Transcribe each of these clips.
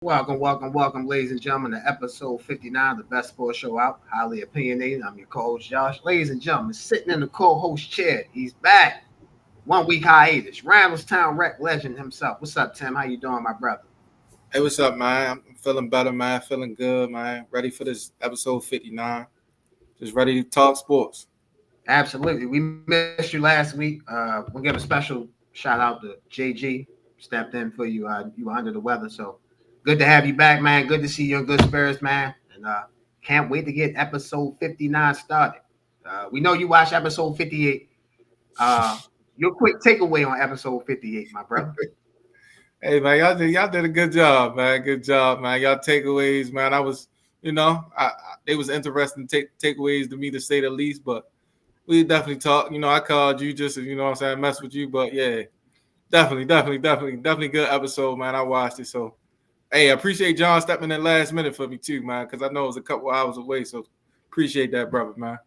Welcome, ladies and gentlemen, to episode 59, the best sports show out, Highly Opinionated. I'm your co-host, Josh. Ladies and gentlemen, sitting in the co-host chair, he's back. 1 week hiatus. Randallstown Rec legend himself. What's up, Tim? How you doing, my brother? Hey, what's up, man? I'm feeling better, man. Feeling good, man. Ready for this episode 59. Just ready to talk sports. Absolutely. We missed you last week. We'll give a special shout out to JG. Stepped in for you. You were under the weather, so good to have you back, man. Good to see you in good spirits, man. And can't wait to get episode 59 started. We know you watched episode 58. Your quick takeaway on episode 58, my brother. Hey, man, y'all did a good job, man. Good job, man. Y'all takeaways, man. I was, they was interesting takeaways to me, to say the least. But we definitely talked. I called you just, what I'm saying, mess with you. But yeah, definitely good episode, man. I watched it. So, hey, I appreciate John stepping in last minute for me too, man, because I know it was a couple hours away. So appreciate that, brother, man.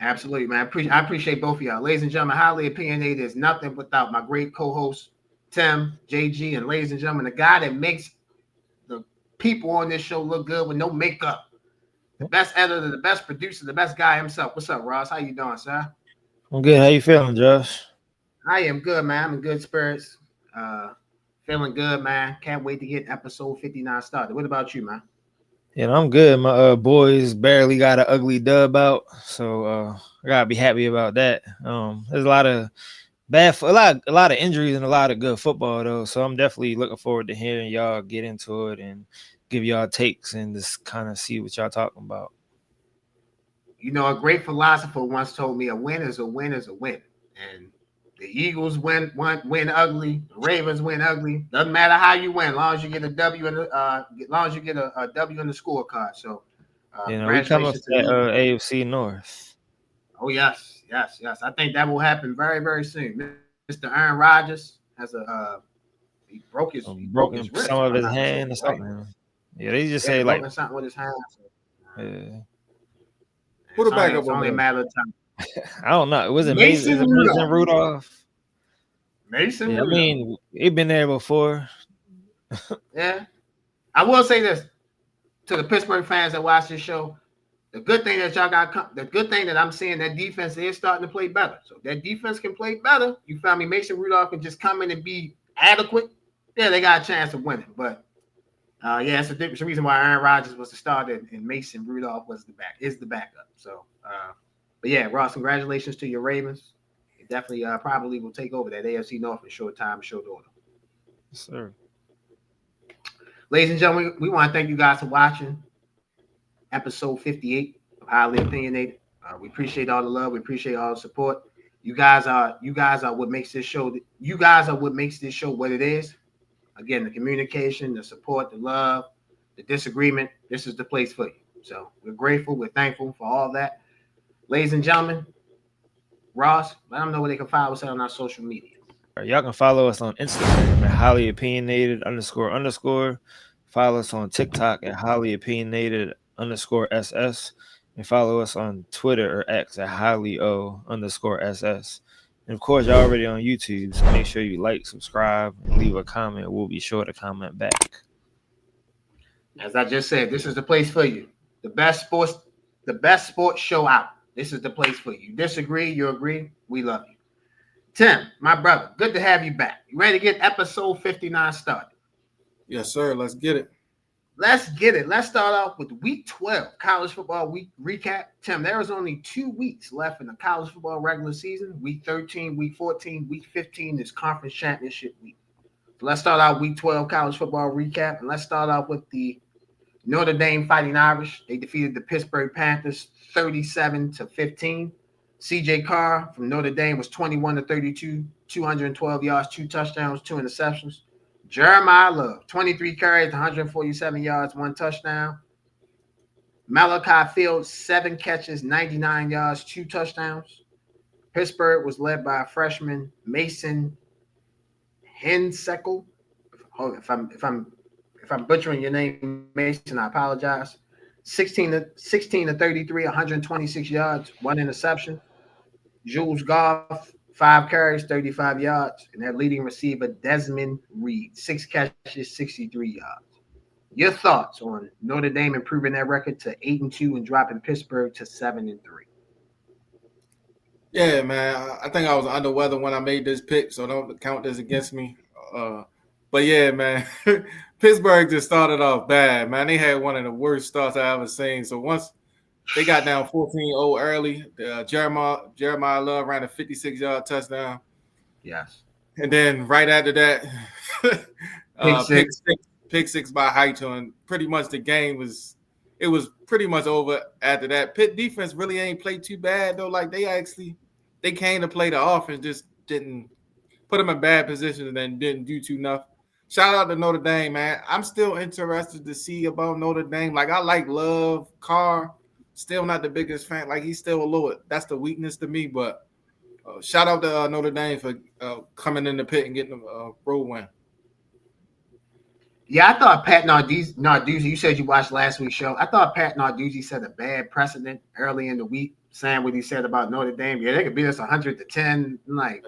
Absolutely, man. I appreciate both of y'all. Ladies and gentlemen, Highly Opinionated is nothing without my great co-host, Tim, JG, and ladies and gentlemen, the guy that makes the people on this show look good with no makeup. The best editor, the best producer, the best guy himself. What's up, Ross? How you doing, sir? I'm good. How you feeling, Josh? I am good, man. I'm in good spirits. Feeling good, man. Can't wait to get episode 59 started. What about you, man? Yeah, I'm good. My boys barely got an ugly dub out, so I gotta be happy about that. There's a lot of a lot of injuries and a lot of good football though, so I'm definitely looking forward to hearing y'all get into it and give y'all takes and just kind of see what y'all talking about. A great philosopher once told me a win is a win is a win, and the Eagles win ugly, the Ravens win ugly. Doesn't matter how you win, as long as you get a W in the as long as you get a W in the scorecard. So, we come up to that AFC North. Oh yes. I think that will happen very, very soon. Mr. Aaron Rodgers has he broke his wrist. Some of his hand or something. Right. Yeah, they just say like something with his hand. So. Yeah. Put it back up. It's only a matter of time. I don't know. Was it Mason Rudolph? Mason yeah, Rudolph. I mean, he'd been there before. Yeah. I will say this to the Pittsburgh fans that watch this show. The good thing that I'm seeing, that defense is starting to play better. So that defense can play better. You found me, Mason Rudolph can just come in and be adequate. Yeah, they got a chance of winning. But it's the reason why Aaron Rodgers was the starter and Mason Rudolph is the backup. So, but yeah, Ross, congratulations to your Ravens. They definitely probably will take over that AFC North in short time, short order. Yes, sir. Ladies and gentlemen, we want to thank you guys for watching episode 58 of Highly Opinionated. We appreciate all the love. We appreciate all the support. You guys are what makes this show. You guys are what makes this show what it is. Again, the communication, the support, the love, the disagreement. This is the place for you. So we're grateful. We're thankful for all that. Ladies and gentlemen, Ross, let them know where they can follow us on our social media. Y'all can follow us on Instagram at Highly Opinionated __. Follow us on TikTok at Highly Opinionated _SS. And follow us on Twitter or X at Highly O _SS. And of course, y'all already on YouTube, so make sure you like, subscribe, and leave a comment. We'll be sure to comment back. As I just said, this is the place for you. The best sports show out. This is the place for you. You disagree, you agree, we love you. Tim, my brother, good to have you back. You ready to get episode 59 started? Yes, sir. Let's get it. Let's get it. Let's start off with week 12, college football week recap. Tim, there is only 2 weeks left in the college football regular season. Week 13, week 14, week 15 is conference championship week. So let's start out week 12 college football recap. And let's start off with the Notre Dame Fighting Irish. They defeated the Pittsburgh Panthers 37-15. CJ Carr from Notre Dame was 21-32, 212 yards, 2 touchdowns, 2 interceptions. Jeremiah Love, 23 carries, 147 yards, 1 touchdown. Malachi Fields, 7 catches, 99 yards, 2 touchdowns. Pittsburgh was led by a freshman, Mason Hensekel. If I'm butchering your name, Mason, I apologize. 16-33, 126 yards, 1 interception. Jules Goff 5 carries, 35 yards, and their leading receiver, Desmond Reed, 6 catches, 63 yards. Your thoughts on Notre Dame improving their record to 8-2 and dropping Pittsburgh to 7-3? Yeah, man. I think I was under weather when I made this pick, so don't count this against me. But yeah, man, Pittsburgh just started off bad, man. They had one of the worst starts I ever seen. So once they got down 14-0 early, Jeremiah Love ran a 56-yard touchdown. Yes. And then right after that, pick six by Highton. And pretty much the game was pretty much over after that. Pitt defense really ain't played too bad though. Like they came to play the offense, just didn't put them in bad positions and then didn't do too enough. Shout out to Notre Dame, man. I'm still interested to see about Notre Dame. Like I like Love, Carr. Still not the biggest fan. Like he's still a little. That's the weakness to me. But shout out to Notre Dame for coming in the pit and getting a road win. Yeah, I thought Pat Narduzzi, you said you watched last week's show. I thought Pat Narduzzi set a bad precedent early in the week, saying what he said about Notre Dame. Yeah, they could beat us 100-10. Like,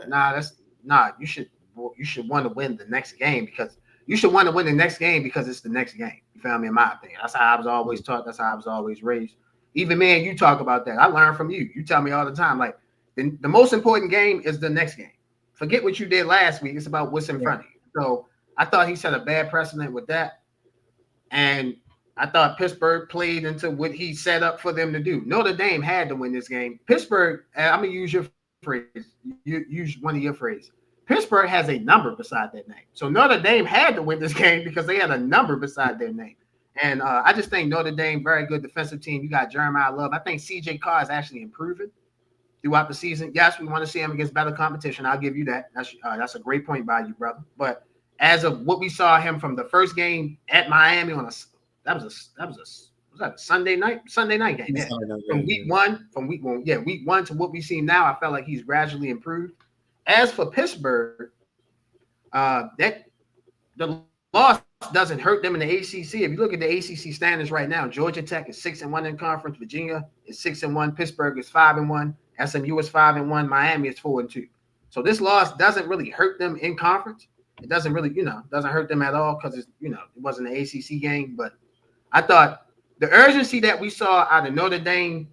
you should want to win the next game because it's the next game. You feel me? In my opinion, that's how I was always taught. That's how I was always raised. Even man, you talk about that. I learned from you. You tell me all the time, like the most important game is the next game. Forget what you did last week. It's about what's in front of you. So I thought he set a bad precedent with that. And I thought Pittsburgh played into what he set up for them to do. Notre Dame had to win this game. Pittsburgh, I'm going to use your phrase. Use one of your phrases. Pittsburgh has a number beside their name. So Notre Dame had to win this game because they had a number beside their name. And I just think Notre Dame, very good defensive team. You got Jeremiah Love. I think C.J. Carr is actually improving throughout the season. Yes, we want to see him against better competition. I'll give you that. That's a great point by you, brother. But as of what we saw him from the first game at Miami was that a Sunday night game? Yeah. Week one to what we see now, I felt like he's gradually improved. As for Pittsburgh, that the loss doesn't hurt them in the ACC. If you look at the ACC standings right now, Georgia Tech is 6-1 in conference. Virginia is 6-1. Pittsburgh is 5-1. SMU is 5-1. Miami is 4-2. So this loss doesn't really hurt them in conference. It doesn't really, doesn't hurt them at all because it's, it wasn't an ACC game. But I thought the urgency that we saw out of Notre Dame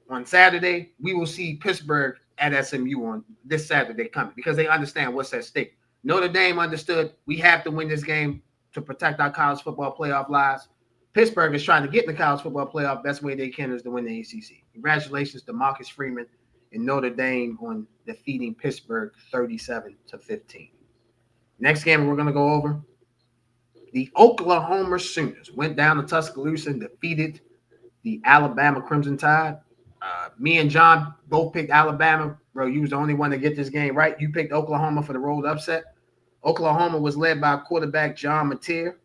on Saturday, we will see Pittsburgh at SMU on this Saturday coming because they understand what's at stake. Notre Dame understood we have to win this game to protect our college football playoff lives. Pittsburgh is trying to get in the college football playoff. Best way they can is to win the ACC. Congratulations to Marcus Freeman and Notre Dame on defeating Pittsburgh 37-15. Next game we're going to go over, the Oklahoma Sooners went down to Tuscaloosa and defeated the Alabama Crimson Tide. Me and John both picked Alabama. Bro, you was the only one to get this game right. You picked Oklahoma for the road upset. Oklahoma was led by quarterback John Mateer.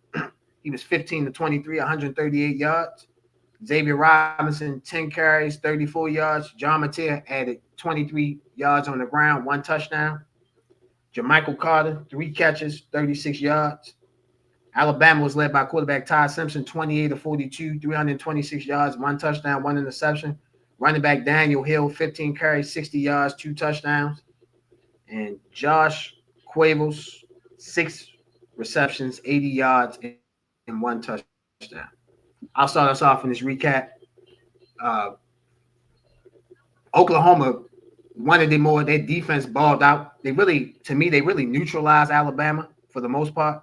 He was 15-23, 138 yards. Xavier Robinson, 10 carries, 34 yards. John Mateer added 23 yards on the ground, 1 touchdown. Jermichael Carter, 3 catches, 36 yards. Alabama was led by quarterback Todd Simpson, 28-42, 326 yards, 1 touchdown, 1 interception. Running back Daniel Hill, 15 carries, 60 yards, 2 touchdowns. And Josh Cuevas, 6 receptions, 80 yards, and 1 touchdown. I'll start us off in this recap. Oklahoma wanted it more. Their defense balled out. They really neutralized Alabama for the most part.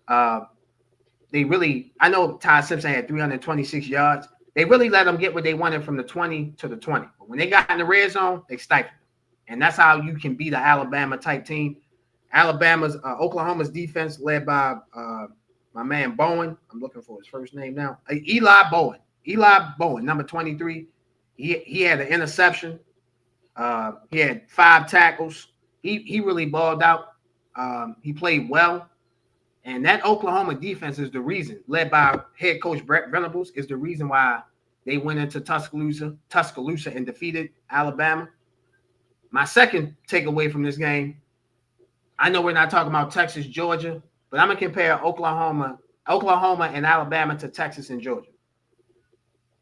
I know Todd Simpson had 326 yards. They really let them get what they wanted from the 20 to the 20. But when they got in the red zone, they stifled them. And that's how you can beat an Alabama-type team. Oklahoma's defense led by my man Bowen. I'm looking for his first name now. Eli Bowen. Eli Bowen, number 23. He had an interception. He had 5 tackles. He really balled out. He played well. And that Oklahoma defense is the reason, led by head coach Brett Venables, is the reason why they went into Tuscaloosa and defeated Alabama. My second takeaway from this game, I know we're not talking about Texas, Georgia, but I'm going to compare Oklahoma and Alabama to Texas and Georgia.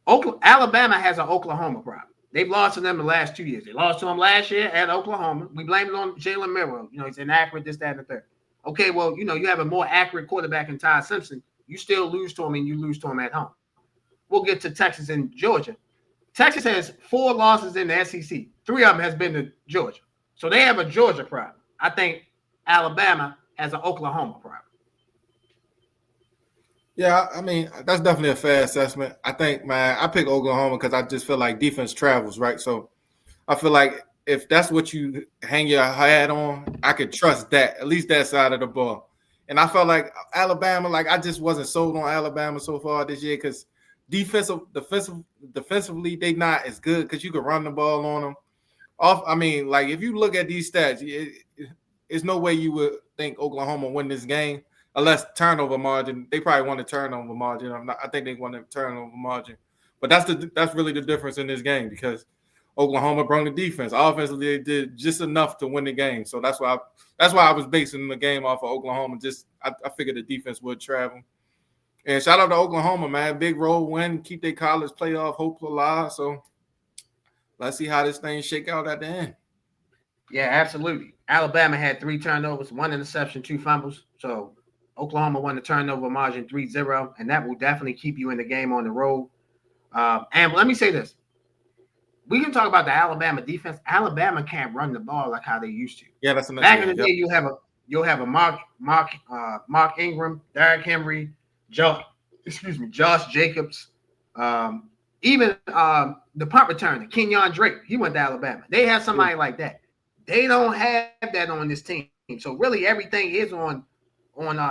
Alabama has an Oklahoma problem. They've lost to them the last 2 years. They lost to them last year at Oklahoma. We blame it on Jalen Milroe. He's inaccurate, this, that, and the third. Okay, well, you have a more accurate quarterback in Ty Simpson. You still lose to him, and you lose to him at home. We'll get to Texas and Georgia. Texas has 4 losses in the SEC. 3 of them has been to Georgia. So they have a Georgia problem. I think Alabama has an Oklahoma problem. Yeah, I mean, that's definitely a fair assessment. I think, man, I pick Oklahoma because I just feel like defense travels, right? So I feel like if that's what you hang your hat on, I could trust that, at least that side of the ball. And I felt like Alabama, like I just wasn't sold on Alabama so far this year because defensively, they not as good because you could run the ball on them. I mean, like if you look at these stats, there's no way you would think Oklahoma win this game unless turnover margin. They probably want a turnover margin. I think they want a turnover margin. But that's really the difference in this game because Oklahoma brought the defense. Offensively, they did just enough to win the game. So that's why I was basing the game off of Oklahoma. I figured the defense would travel. And shout out to Oklahoma, man. Big road win, keep their college playoff hopes alive. So let's see how this thing shake out at the end. Yeah, absolutely. Alabama had 3 turnovers, 1 interception, 2 fumbles. So Oklahoma won the turnover margin 3-0, and that will definitely keep you in the game on the road. And let me say this. We can talk about the Alabama defense. Alabama can't run the ball like how they used to. Yeah, that's another back in the day. You'll have a Mark Ingram, Derrick Henry, Josh Jacobs, even the punt returner, Kenyon Drake. He went to Alabama. They have somebody like that. They don't have that on this team. So really, everything is on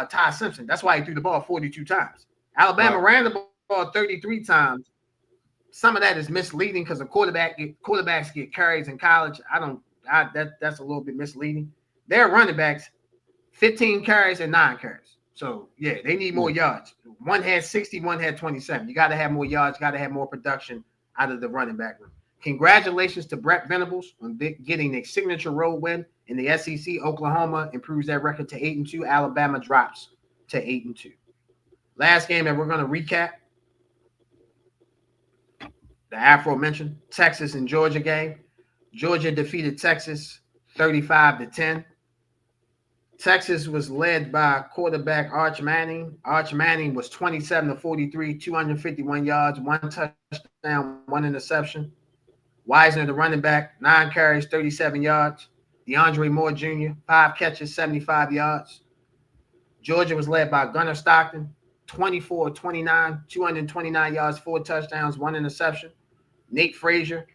Ty Simpson. That's why he threw the ball 42 times. Alabama ran the ball 33 times. Some of that is misleading because the quarterbacks get carries in college. That's a little bit misleading. Their running backs, 15 carries and 9 carries. So yeah, they need more yards. One had 60, one had 27. You got to have more yards, got to have more production out of the running back room. Congratulations to Brett Venables on getting a signature road win in the SEC. Oklahoma improves their record to 8-2. Alabama drops to 8-2. Last game that we're going to recap, the aforementioned Texas and Georgia game. Georgia defeated Texas 35-10. Texas was led by quarterback Arch Manning. Arch Manning was 27-43, 251 yards, 1 touchdown, 1 interception. Wisner, the running back, 9 carries, 37 yards. DeAndre Moore Jr., 5 catches, 75 yards. Georgia was led by Gunnar Stockton, 24-29, 229 yards, 4 touchdowns, 1 interception. Nate Frazier,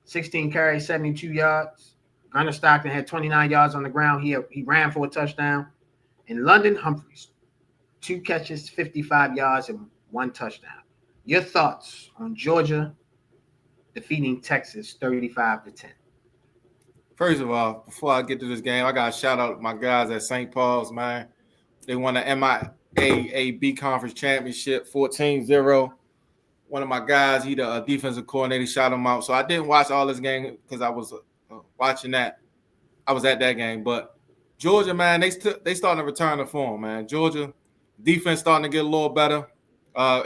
16 carries, 72 yards. Gunnar Stockton had 29 yards on the ground. He ran for a touchdown. And London Humphreys, 2 catches, 55 yards, and 1 touchdown. Your thoughts on Georgia defeating Texas 35-10? First of all, before I get to this game, I got to shout out my guys at St. Paul's, man. They won the MIAA Conference Championship 14-0. One of my guys, he the defensive coordinator, shot him out. So I didn't watch all this game because I was watching that. I was at that game. But Georgia, man, they starting to return to form, man. Georgia defense starting to get a little better,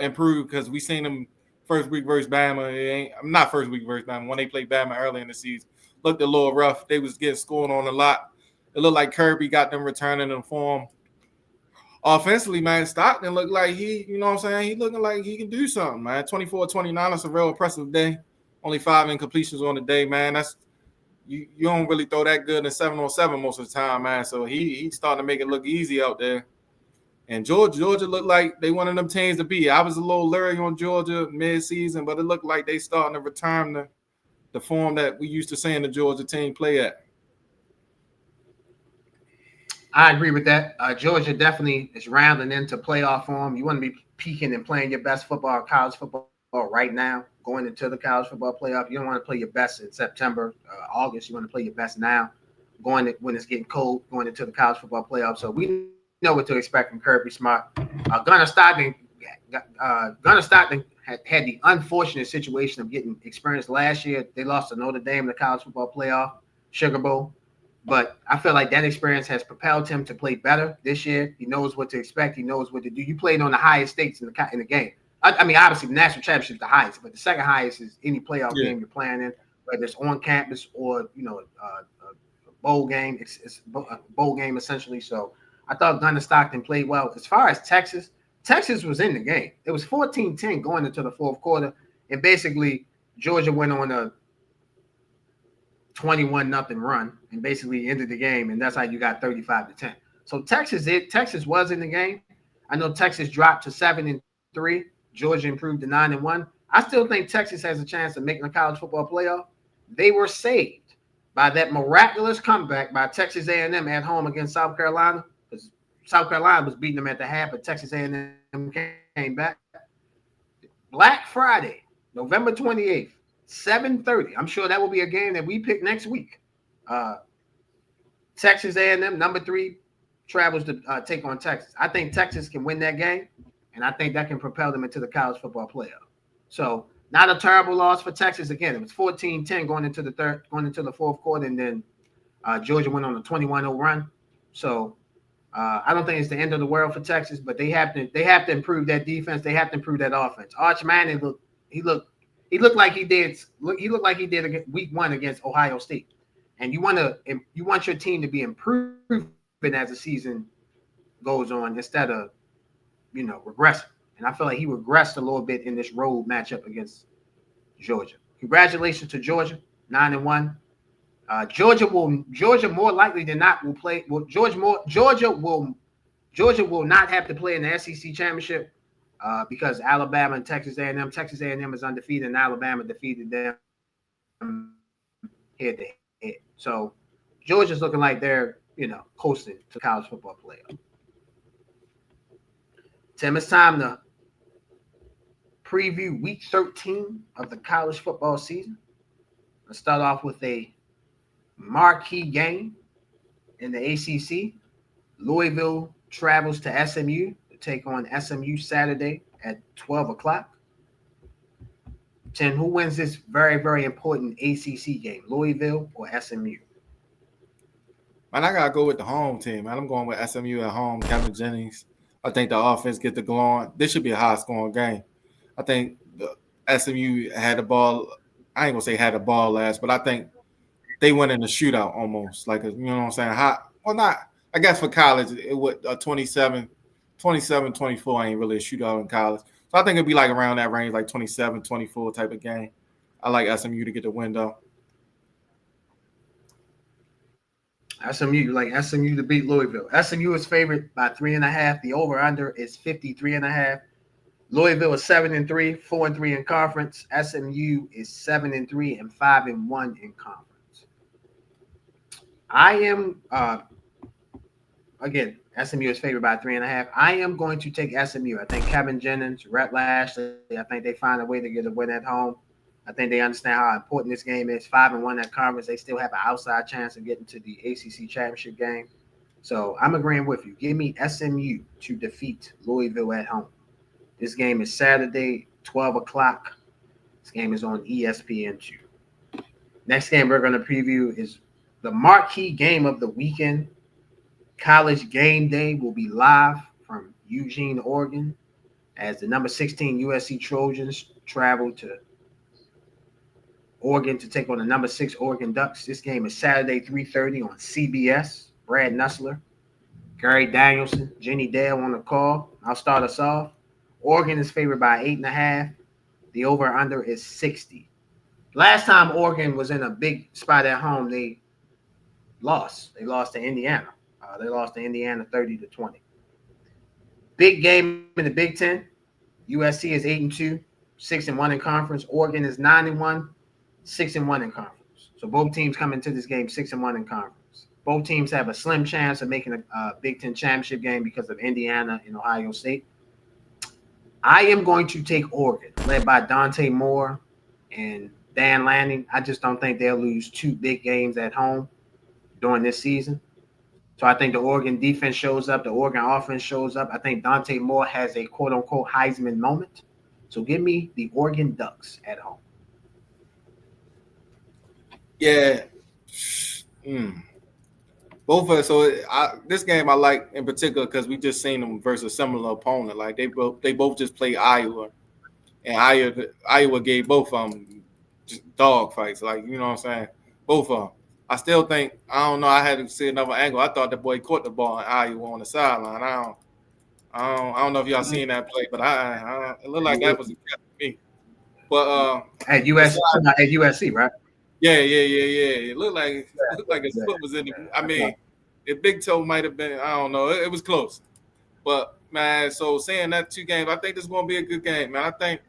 improve because we seen them first week versus Bama. Not first week versus Bama. When they played Bama early in the season, looked a little rough. They was getting scored on a lot. It looked like Kirby got them returning to form. Offensively, man, Stockton looked like he looking like he can do something, man. 24-29, that's a real impressive day. Only 5 incompletions on the day, man. That's you don't really throw that good in 7-on-7 most of the time, man. So he's starting to make it look easy out there. And Georgia looked like they one of them teams to be. I was a little leery on Georgia mid-season, but it looked like they starting to return the form that we used to seeing the Georgia team play at. I agree with that. Georgia definitely is rounding into playoff form. You want to be peaking and playing your best football, college football right now, going into the college football playoff. You don't want to play your best in September, August. You want to play your best now, when it's getting cold, going into the college football playoff. So we know what to expect from Kirby Smart. Gunnar Stockton had the unfortunate situation of getting experience last year. They lost to Notre Dame in the college football playoff, Sugar Bowl. But I feel like that experience has propelled him to play better this year. He knows what to expect. He knows what to do. You played on the highest stakes in the game. I mean, obviously, the national championship is the highest, but the second highest is any playoff Yeah. game you're playing in, whether it's on campus or a bowl game. It's a bowl game essentially. So I thought Gunner Stockton played well. As far as Texas, Texas was in the game. It was 14-10 going into the fourth quarter, and basically Georgia went on a 21-0 run and basically ended the game, and that's how you got 35-10. So Texas was in the game. I know Texas dropped to 7-3. Georgia improved to 9-1. I still think Texas has a chance of making a college football playoff. They were saved by that miraculous comeback by Texas A&M at home against South Carolina, because South Carolina was beating them at the half, but Texas A&M came back. Black Friday, November 28th, 7:30. I'm sure that will be a game that we pick next week. Texas A&M, number 3, travels to take on Texas. I think Texas can win that game, and I think that can propel them into the college football playoff. So not a terrible loss for Texas. Again, it was 14-10 going into the fourth quarter, and then Georgia went on a 21-0 run. So I don't think it's the end of the world for Texas, but they have to improve that defense. They have to improve that offense. Arch Manning looked like he did week 1 against Ohio State. And you want your team to be improving as the season goes on instead of regressing. And I feel like he regressed a little bit in this road matchup against Georgia. Congratulations to Georgia, 9-1. Georgia more likely than not will play. Well, Georgia will not have to play in the SEC championship because Alabama and Texas A&M is undefeated, and Alabama defeated them head to head. So Georgia's looking like they're coasting to college football playoff. Tim, it's time to preview week 13 of the college football season. Let's start off with a marquee game in the ACC. Louisville travels to SMU to take on SMU Saturday at 12 o'clock. Tim, who wins this very, very important ACC game, Louisville or SMU? Man, I got to go with the home team, man. I'm going with SMU at home, Kevin Jennings. I think the offense get the going. This should be a high-scoring game. I think the SMU had the ball. I ain't going to say had the ball last, but I think they went in a shootout almost. Like, you know what I'm saying? Well, not – I guess for college, it would 27-24 ain't really a shootout in college. So I think it'd be like around that range, like 27-24 type of game. I like SMU to get the win, though. SMU, like SMU to beat Louisville. SMU is favored by 3.5. The over/under is 53.5. Louisville is 7-3, 4-3 in conference. SMU is 7-3 and 5-1 in conference. I am again, SMU is favored by 3.5. I am going to take SMU. I think Kevin Jennings, Rhett Lashley, I think they find a way to get a win at home. I think they understand how important this game is. 5-1 at conference, they still have an outside chance of getting to the ACC championship game. So I'm agreeing with you. Give me SMU to defeat Louisville at home. This game is Saturday, 12 o'clock. This game is on ESPN2. Next game we're going to preview is the marquee game of the weekend. College Game Day will be live from Eugene, Oregon, as the number 16 USC Trojans travel to Oregon to take on the number 6 Oregon Ducks. This game is Saturday, 3:30 on CBS. Brad Nussler, Gary Danielson, Jenny Dale on the call. I'll start us off. Oregon is favored by 8.5. The over/under is 60. Last time Oregon was in a big spot at home, they lost. They lost to Indiana. They lost to Indiana 30-20. Big game in the Big Ten. USC is 8-2, 6-1 in conference. Oregon is 9-1, 6-1 in conference. So both teams come into this game 6-1 in conference. Both teams have a slim chance of making a Big Ten championship game because of Indiana and Ohio State. I am going to take Oregon, led by Dante Moore and Dan Lanning. I just don't think they'll lose 2 big games at home during this season. So I think the Oregon defense shows up. The Oregon offense shows up. I think Dante Moore has a quote-unquote Heisman moment. So give me the Oregon Ducks at home. Yeah. Both of us. So this game I like in particular because we just seen them versus a similar opponent. Like they both just play Iowa and Iowa gave both of them just dog fights. Like, you know what I'm saying? Both of them. I still think, I don't know, I had to see another angle. I thought the boy caught the ball in Iowa on the sideline. I don't know if y'all seen that play, but it looked like that was a catch for me. But at USC, right? Yeah. It looked like his foot was in the. I mean, the big toe might have been. I don't know. It was close. But man, so saying that 2 games, I think this is going to be a good game, man. I think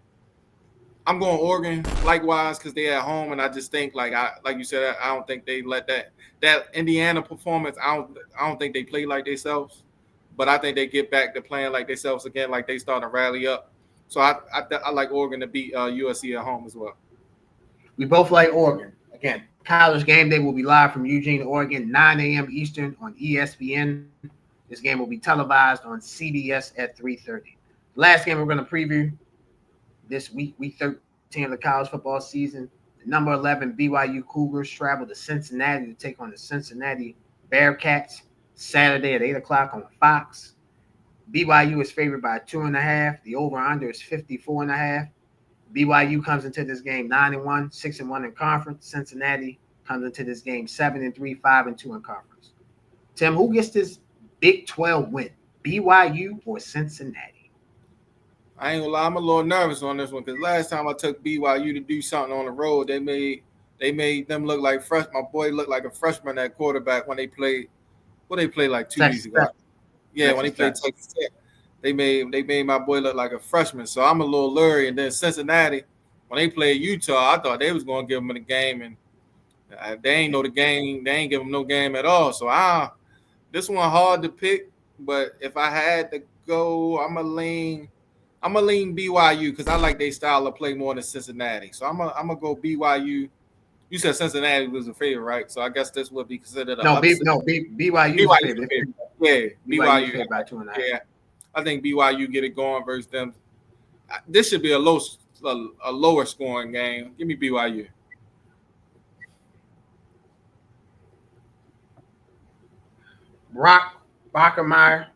I'm going Oregon likewise because they at home, and I just think like you said, I don't think they let that Indiana performance. I don't think they play like themselves, but I think they get back to playing like themselves again, like they start to rally up. So I like Oregon to beat USC at home as well. We both like Oregon. Again, College Game Day will be live from Eugene, Oregon, 9 a.m. Eastern on ESPN. This game will be televised on CBS at 3:30. Last game we're going to preview this week 13 of the college football season. The number 11 BYU Cougars travel to Cincinnati to take on the Cincinnati Bearcats Saturday at 8 o'clock on Fox. BYU is favored by 2.5. The over-under is 54.5. BYU comes into this game 9-1, 6-1 in conference. Cincinnati comes into this game 7-3, 5-2 in conference. Tim, who gets this Big 12 win? BYU or Cincinnati? I ain't gonna lie, I'm a little nervous on this one because last time I took BYU to do something on the road, they made them look like fresh. My boy looked like a freshman at quarterback when they played. What they played like 2 weeks ago? Yeah, when they played Texas Tech. They made my boy look like a freshman, so I'm a little leery. And then Cincinnati, when they played Utah, I thought they was gonna give them the game, and they ain't know the game. They ain't give them no game at all. So this one hard to pick, but if I had to go, I'm gonna lean BYU because I like their style of play more than Cincinnati. So I'm gonna go BYU. You said Cincinnati was a favorite, right? So I guess this would be considered a BYU favorite. Yeah, BYU favorite by 2.5. Yeah. I think BYU get it going versus them. This should be a lower scoring game. Give me BYU. Brock Bockermeyer,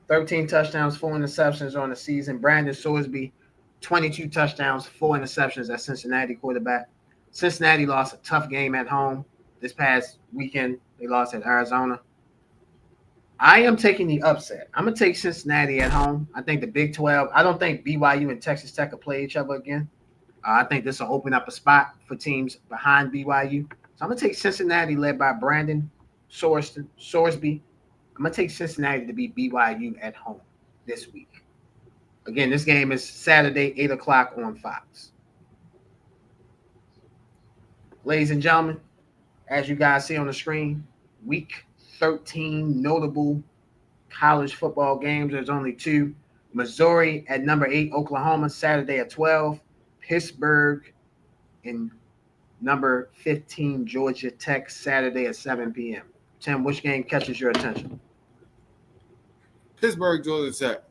13 touchdowns, 4 interceptions on the season. Brandon Sorsby, 22 touchdowns, 4 interceptions at Cincinnati quarterback. Cincinnati lost a tough game at home this past weekend. They lost at Arizona. I am taking the upset. I'm going to take Cincinnati at home. I think the Big 12, I don't think BYU and Texas Tech will play each other again. I think this will open up a spot for teams behind BYU. So I'm going to take Cincinnati led by Brandon Sorsby. I'm going to take Cincinnati to beat BYU at home this week. Again, this game is Saturday, 8 o'clock on Fox. Ladies and gentlemen, as you guys see on the screen, week 13 notable college football games. There's only 2. Missouri at number 8, Oklahoma, Saturday at 12. Pittsburgh and number 15, Georgia Tech, Saturday at 7 p.m. Tim, which game catches your attention? Pittsburgh, Georgia Tech.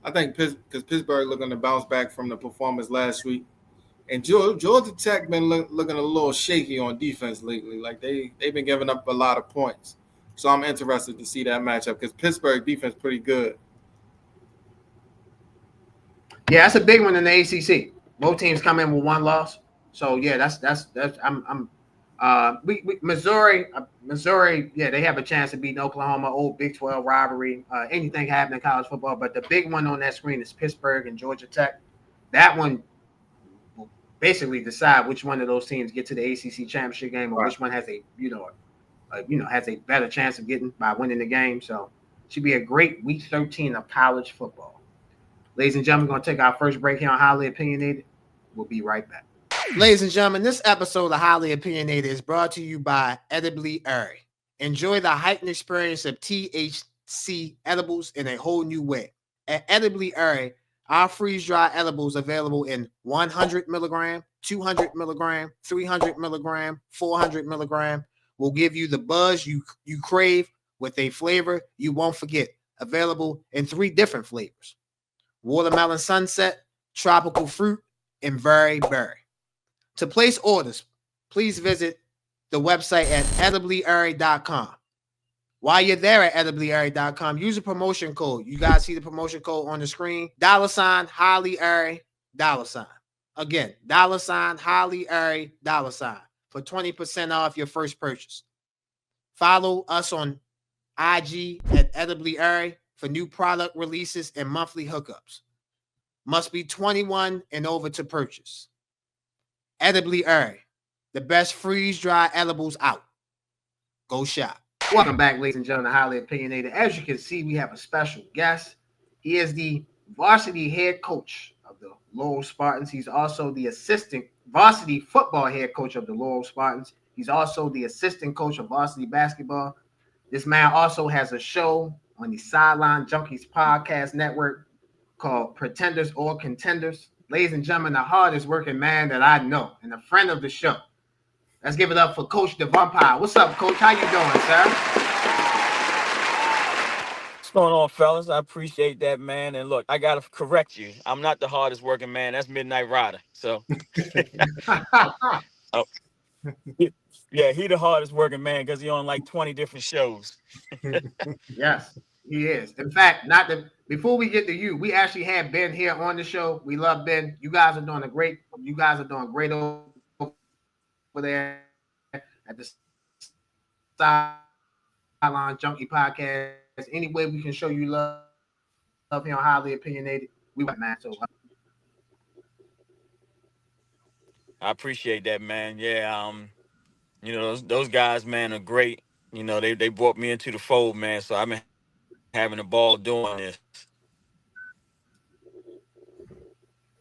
I think because Pittsburgh looking to bounce back from the performance last week. And Georgia Tech been looking a little shaky on defense lately. Like they've been giving up a lot of points. So I'm interested to see that matchup because Pittsburgh defense pretty good. Yeah, that's a big one in the ACC. Both teams come in with 1 loss. So yeah, that's Missouri, yeah, they have a chance to beat Oklahoma, old Big 12 rivalry. Anything happen in college football, but the big one on that screen is Pittsburgh and Georgia Tech. That one will basically decide which one of those teams get to the ACC championship game or which one has has a better chance of getting by winning the game. So it should be a great week 13 of college football. Ladies and gentlemen, we're going to take our first break here on Highly Opinionated. We'll be right back. Ladies and gentlemen, this episode of Highly Opinionated is brought to you by Edibly Airy. Enjoy the heightened experience of THC edibles in a whole new way. At Edibly Airy, our freeze-dry edibles available in 100 milligram, 200 milligram, 300 milligram, 400 milligram will give you the buzz you crave with a flavor you won't forget. Available in 3 different flavors: watermelon sunset, tropical fruit, and very berry. To place orders, please visit the website at ediblyairy.com. While you're there at ediblyairy.com, use a promotion code. You guys see the promotion code on the screen. $ Highly Airy, $. Again, $ Highly Airy, $ for 20% off your first purchase. Follow us on IG at Edibly Airy for new product releases and monthly hookups. Must be 21 and over to purchase. Edibly Airy, the best freeze-dry edibles out. Go shop. Welcome back, ladies and gentlemen, Highly Opinionated. As you can see, we have a special guest. He is the varsity head coach of the Laurel Spartans. He's also the assistant varsity football head coach of the Laurel Spartans. He's also the assistant coach of varsity basketball. This man also has a show on the Sideline Junkies podcast network called Pretenders or Contenders. Ladies and gentlemen, the hardest working man that I know and a friend of the show. Let's give it up for Coach Devonne Powell. What's up, Coach? How you doing, sir? What's going on, fellas? I appreciate that, man. And look, I got to correct you. I'm not the hardest working man. That's Midnight Rider. So, oh, yeah, he the hardest working man because he on like 20 different shows. Yes, he is. In fact, before we get to you, we actually had Ben here on the show. We love Ben. You guys are doing great over there at the Sideline Junkie podcast. Any way we can show you love here on Highly Opinionated, we want, man. So I appreciate that, man. Yeah, those guys, man, are great. They brought me into the fold, man. So I've been having a ball doing this.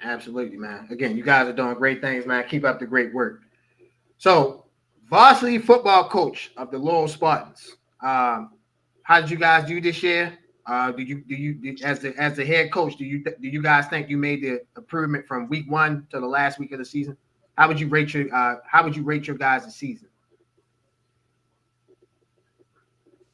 Absolutely, man. Again, you guys are doing great things, man. Keep up the great work. So, varsity football coach of the Laurel Spartans. How did you guys do this year? As the head coach, do you guys think you made the improvement from week 1 to the last week of the season? How would you rate your guys' season?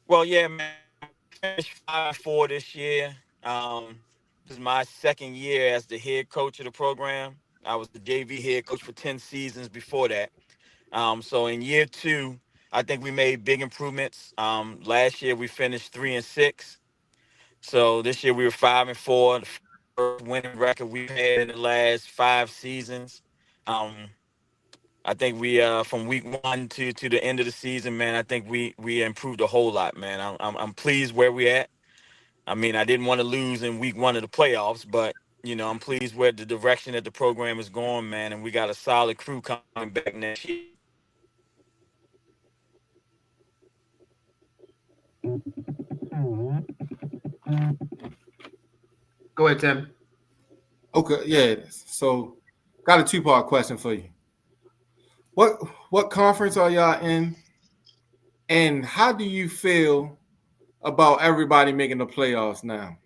Well, yeah, man. I finished 5-4 this year. This is my second year as the head coach of the program. I was the JV head coach for 10 seasons before that. So in year 2, I think we made big improvements. Last year we finished 3-6. So this year we were 5-4, the first winning record we've had in the last 5 seasons. I think we from week 1 to the end of the season, man, I think we improved a whole lot, man. I'm pleased where we're at. I mean, I didn't want to lose in week 1 of the playoffs, but I'm pleased where the direction that the program is going, man, and we got a solid crew coming back next year. Go ahead, Tim. Okay, yeah. So, got a 2-part question for you. What conference are y'all in, and how do you feel about everybody making the playoffs now?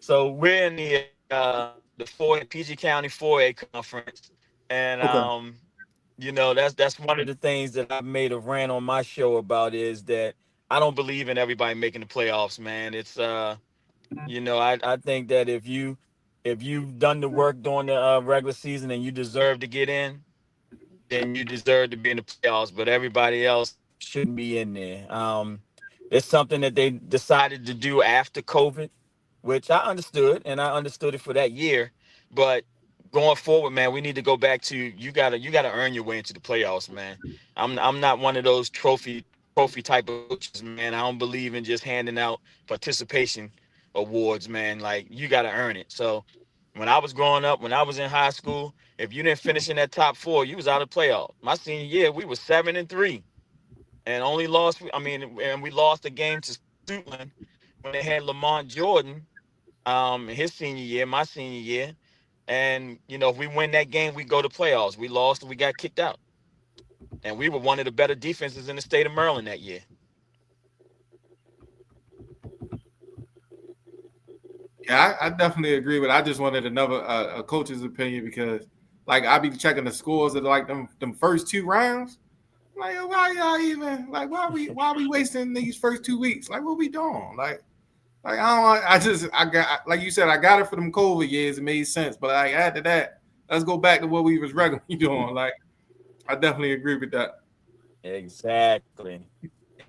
So we're in the PG County 4A conference, and Okay. That's one of the things that I've made a rant on my show about is that I don't believe in everybody making the playoffs, man. It's I think that if you've done the work during the regular season and you deserve to get in, then you deserve to be in the playoffs. But everybody else shouldn't be in there. It's something that they decided to do after COVID, which I understood, and I understood it for that year. But going forward, man, we need to go back to you gotta earn your way into the playoffs, man. I'm not one of those trophy type of coaches, man. I don't believe in just handing out participation awards, man. Like, you gotta earn it. So when I was growing up, when I was in high school, if you didn't finish in that top 4, you was out of the playoff. My senior year, we were 7-3 and only lost. And we lost a game to Suitland when they had Lamont Jordan, his senior year, my senior year. And if we win that game, we go to playoffs. We lost and we got kicked out. And we were one of the better defenses in the state of Maryland that year. Yeah, I definitely agree with it. I just wanted another a coach's opinion because, like, I be checking the scores of like them first 2 rounds. Like, why y'all even like? Why are we wasting these first 2 weeks? Like, what we doing? Like I got, like you said, I got it for them COVID years. It made sense, but like after that, let's go back to what we was regularly doing. Like, I definitely agree with that. Exactly.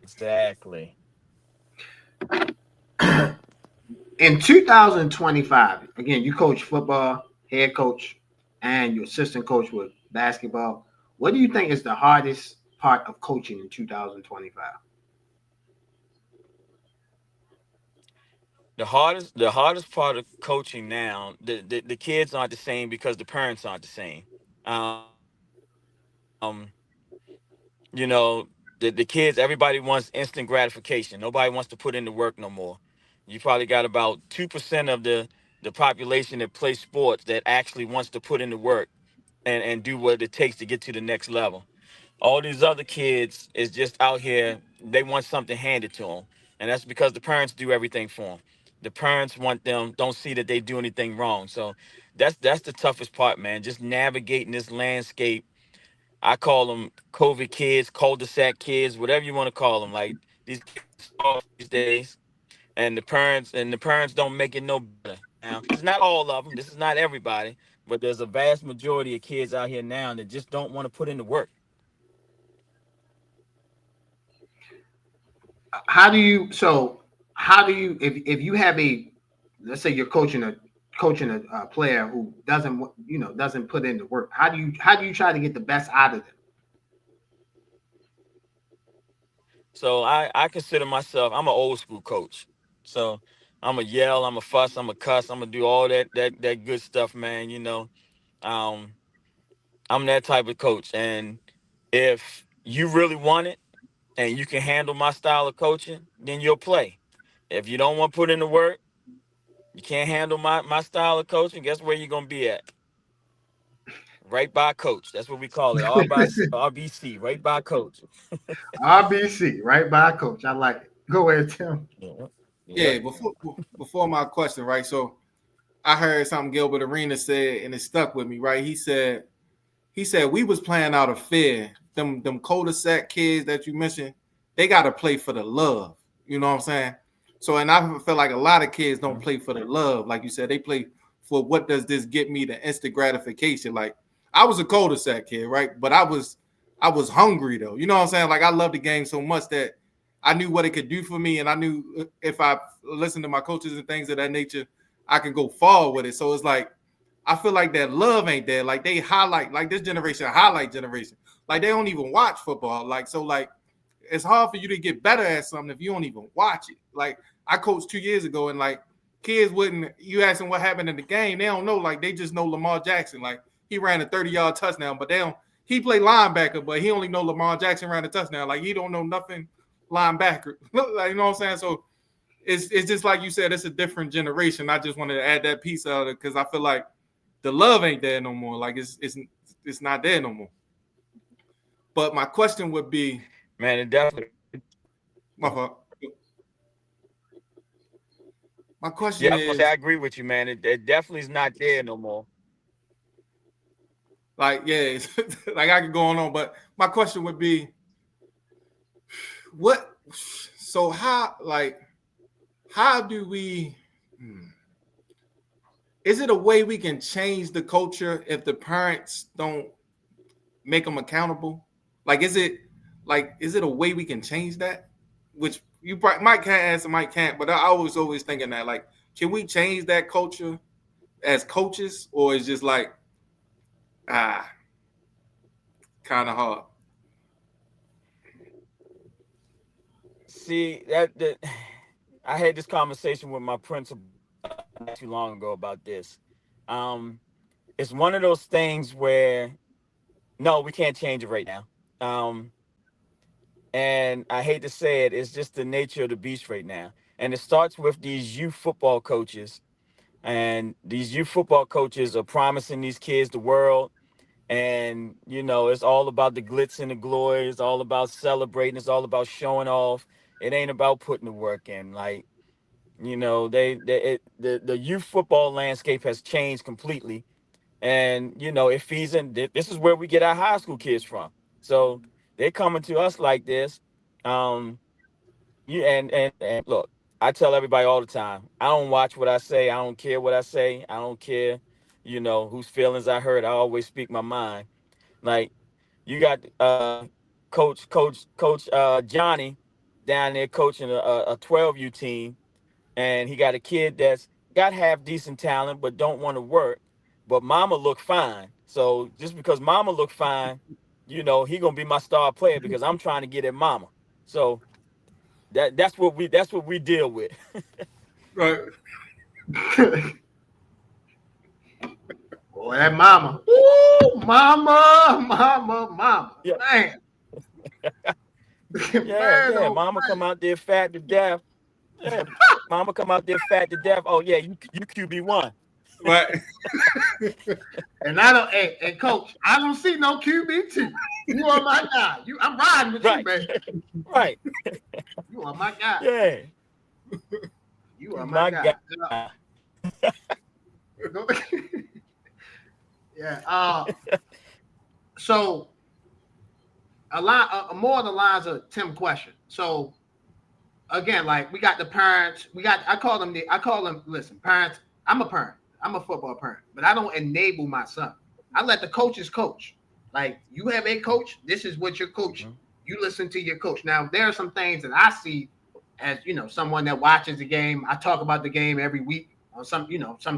Exactly. In 2025, again, you coach football, head coach, and your assistant coach with basketball. What do you think is the hardest part of coaching in 2025? The hardest part of coaching now, the kids aren't the same because the parents aren't the same. You know, the kids, everybody wants instant gratification. Nobody wants to put in the work no more. You probably got about 2% of the population that plays sports that actually wants to put in the work and do what it takes to get to the next level. All these other kids is just out here, they want something handed to them, and that's because the parents do everything for them. The parents want them, don't see that they do anything wrong. So that's the toughest part, man, just navigating this landscape. I call them COVID kids, cul-de-sac kids, whatever you want to call them. Like, these kids are soft these days, and the parents don't make it no better. Now, this is not all of them, this is not everybody, but there's a vast majority of kids out here now that just don't want to put in the work. How do you so how do you if you have a, let's say you're coaching a player who doesn't put in the work, how do you try to get the best out of them? So I consider myself, I'm an old school coach. So I'm a yell, I'm a fuss, I'm a cuss, I'm gonna do all that good stuff, man. Um, I'm that type of coach. And if you really want it and you can handle my style of coaching, then you'll play. If you don't want to put in the work, you can't handle my style of coaching, guess where you're gonna be at? Right by coach. That's what we call it. RBC, right by coach. RBC, right by coach. I like it. Go ahead, Tim. Yeah. Yeah, Yep. before my question, right? So I heard something Gilbert Arena said, and it stuck with me, right? He said we was playing out of fear. Them cul-de-sac kids that you mentioned, they got to play for the love. You know what I'm saying? So, and I feel like a lot of kids don't play for the love, like you said. They play for what does this get me, the instant gratification. Like I was a cul-de-sac kid, right? But I was hungry though. You know what I'm saying? Like I love the game so much that I knew what it could do for me, and I knew if I listened to my coaches and things of that nature, I can go far with it. So it's like I feel like that love ain't there. Like they highlight, like this generation, highlight generation. Like they don't even watch football. Like so, like it's hard for you to get better at something if you don't even watch it. Like I coached 2 years ago, and like kids wouldn't. You ask them what happened in the game, they don't know. Like they just know Lamar Jackson. Like he ran a 30-yard touchdown, but they don't. He played linebacker, but he only know Lamar Jackson ran a touchdown. Like he don't know nothing linebacker. Like you know what I'm saying? So it's just like you said. It's a different generation. I just wanted to add that piece of it because I feel like the love ain't there no more. Like it's not there no more. But my question would be, Man, it definitely. my fault. My Yeah, question I was gonna say I is, agree with you, man. It definitely is not there no more. like, yeah, like I could go on, but my question would be, what? So how do we? Is it a way we can change the culture if the parents don't make them accountable? Like, is it a way we can change that? Which you might can't answer, might can't, but I was always thinking that, like, can we change that culture as coaches, or is just like ah, kind of hard? See that I had this conversation with my principal not too long ago about this. Um, it's one of those things where no, we can't change it right now. Um, and I hate to say it, it's just the nature of the beast right now. And it starts with these youth football coaches, and these youth football coaches are promising these kids the world. And it's all about the glitz and the glory. It's all about celebrating. It's all about showing off. It ain't about putting the work in. Like, the youth football landscape has changed completely, and it feeds in. This is where we get our high school kids from. So they're coming to us like this. Um, you and look, I tell everybody all the time, I don't watch what I say. I don't care what I say. I don't care, whose feelings I hurt. I always speak my mind. Like, you got Coach Johnny down there coaching a 12U team, and he got a kid that's got half decent talent but don't want to work, but mama look fine. So just because mama look fine, he gonna be my star player because I'm trying to get at mama. So that's what we deal with. Right. Boy, that mama. Ooh, mama. Yeah, Man. Man, yeah. oh Mama man. come out there fat to death. Yeah, mama come out there fat to death. Oh yeah, you QB1. Right. And I don't and coach, I don't see no QB2. You are my guy. I'm riding with you, Right, man. right. You are my guy. Yeah, You are my my guy. guy. Yeah. So a lot more of the lines of Tim question. So again, like we got the parents, I call them listen, parents, I'm a parent. I'm a football parent, but I don't enable my son. I let the coaches coach. Like you have a coach, this is what your coach, you listen to your coach. Now there are some things that I see as someone that watches the game. I talk about the game every week on some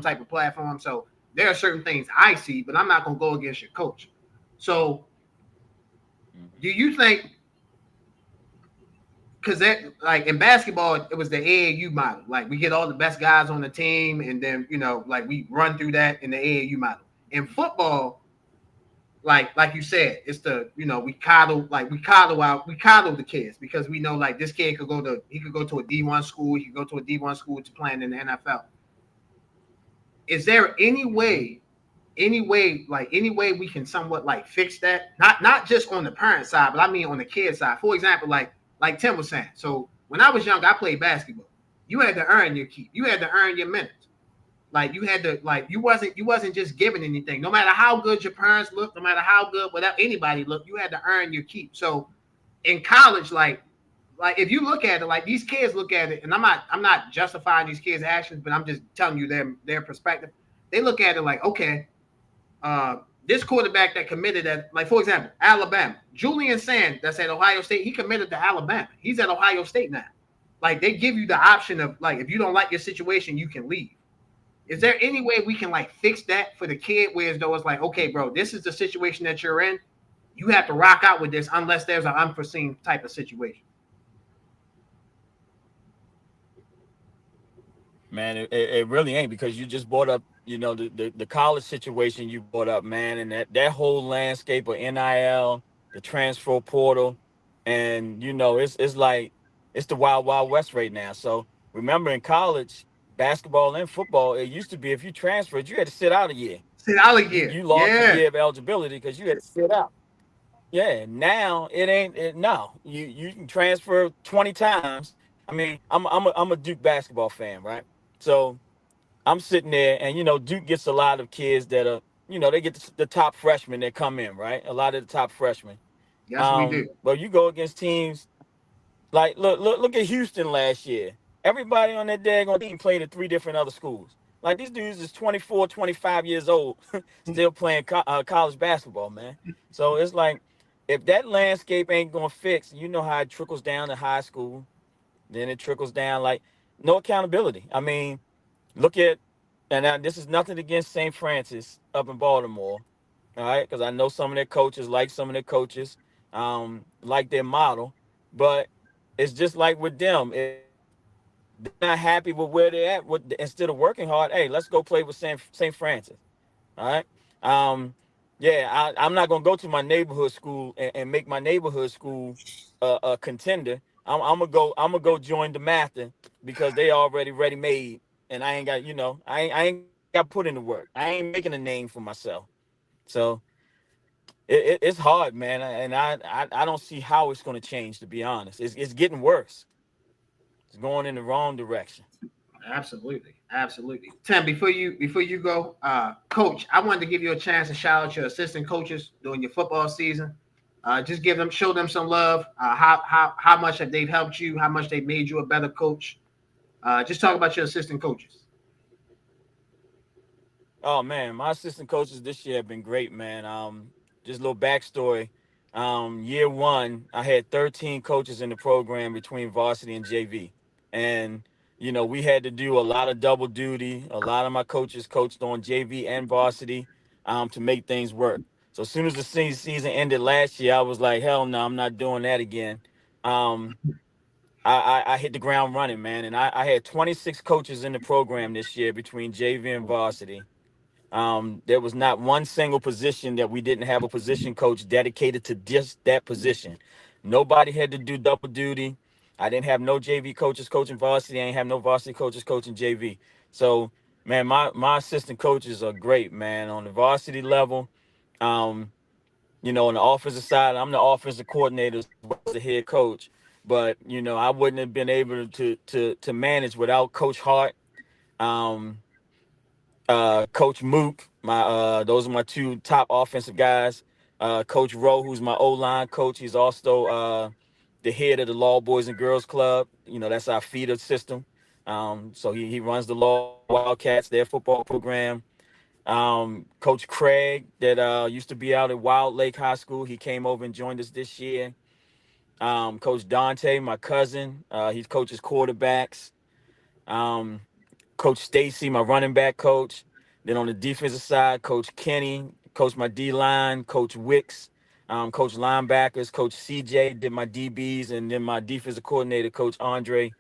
type of platform. So there are certain things I see, but I'm not gonna go against your coach. So do you think, because that, like in basketball, it was the AAU model. Like we get all the best guys on the team, and then like we run through that in the AAU model. In football, like you said, it's the we coddle the kids because we know like this kid could go to a D1 school, he could go to a D1 school to play in the NFL. Is there any way we can somewhat like fix that? Not just on the parent side, but I mean on the kid side. For example, like Tim was saying. So when I was young, I played basketball. You had to earn your keep. You had to earn your minutes. Like you had to you wasn't just given anything. No matter how good your parents looked, no matter how good without anybody looked, you had to earn your keep. So in college, like if you look at it, like these kids look at it, and I'm not justifying these kids' actions, but I'm just telling you their perspective. They look at it like, okay, this quarterback that committed at, like, for example, Alabama, Julian Sand, that's at Ohio State, he committed to Alabama. He's at Ohio State now. Like, they give you the option of, like, if you don't like your situation, you can leave. Is there any way we can, like, fix that for the kid where as though it's like, okay, bro, this is the situation that you're in. You have to rock out with this unless there's an unforeseen type of situation. Man, it really ain't, because you just brought up, the college situation you brought up, man, and that whole landscape of NIL, the transfer portal, and it's like it's the wild wild west right now. So remember, in college basketball and football, it used to be if you transferred, you had to sit out a year. Sit out You again. you lost a Yeah. year of eligibility because you had to sit out. Yeah, now it ain't it. No, you can transfer 20 times. I mean, I'm a Duke basketball fan, right? So I'm sitting there, and Duke gets a lot of kids that are, they get the top freshmen that come in, right? A lot of the top freshmen. Yes, we do. But you go against teams like look at Houston last year. Everybody on that daggone team played at three different other schools. Like these dudes is 24, 25 years old, still playing college basketball, man. So it's like if that landscape ain't gonna fix, you know how it trickles down to high school, then it trickles down like no accountability. I mean, look at, and now, this is nothing against St. Francis up in Baltimore, all right? Because I know some of their coaches, like their model, but it's just like with them. If they're not happy with where they're at, instead of working hard, hey, let's go play with St. Francis, all right? Yeah, I'm not gonna go to my neighborhood school and make my neighborhood school a contender. I'm gonna go join the Mather because they already ready made, and I ain't got I ain't got put in the work. I ain't making a name for myself. So it's hard, man, and I don't see how it's gonna change. To be honest, it's getting worse. It's going in the wrong direction. Absolutely. Tim, before you go, Coach, I wanted to give you a chance to shout out your assistant coaches during your football season. Just show them some love. How much have they helped you? How much they made you a better coach? Just talk about your assistant coaches. Oh man, my assistant coaches this year have been great, man. Just a little backstory. year one, I had 13 coaches in the program between varsity and JV. And, we had to do a lot of double duty. A lot of my coaches coached on JV and varsity to make things work. So as soon as the season ended last year, I was like, hell no, I'm not doing that again. Um, I hit the ground running, man. And I had 26 coaches in the program this year between JV and varsity. There was not one single position that we didn't have a position coach dedicated to just that position. Nobody had to do double duty. I didn't have no JV coaches coaching varsity. I ain't have no varsity coaches coaching JV. So, man, my assistant coaches are great, man. On the varsity level, um, on the offensive side, I'm the offensive coordinator as well as the head coach. But I wouldn't have been able to manage without Coach Hart. Um, Coach Mook, those are my two top offensive guys. Coach Rowe, who's my O-line coach, he's also the head of the Law Boys and Girls Club. That's our feeder system. So he runs the Law Wildcats, their football program. Coach Craig, that used to be out at Wild Lake High School, he came over and joined us this year. Coach Dante, my cousin, he coaches quarterbacks. Um, Coach Stacy, my running back coach. Then on the defensive side, Coach Kenny, coach my D line, Coach Wicks, coach linebackers, Coach CJ did my DBs, and then my defensive coordinator, Coach Andre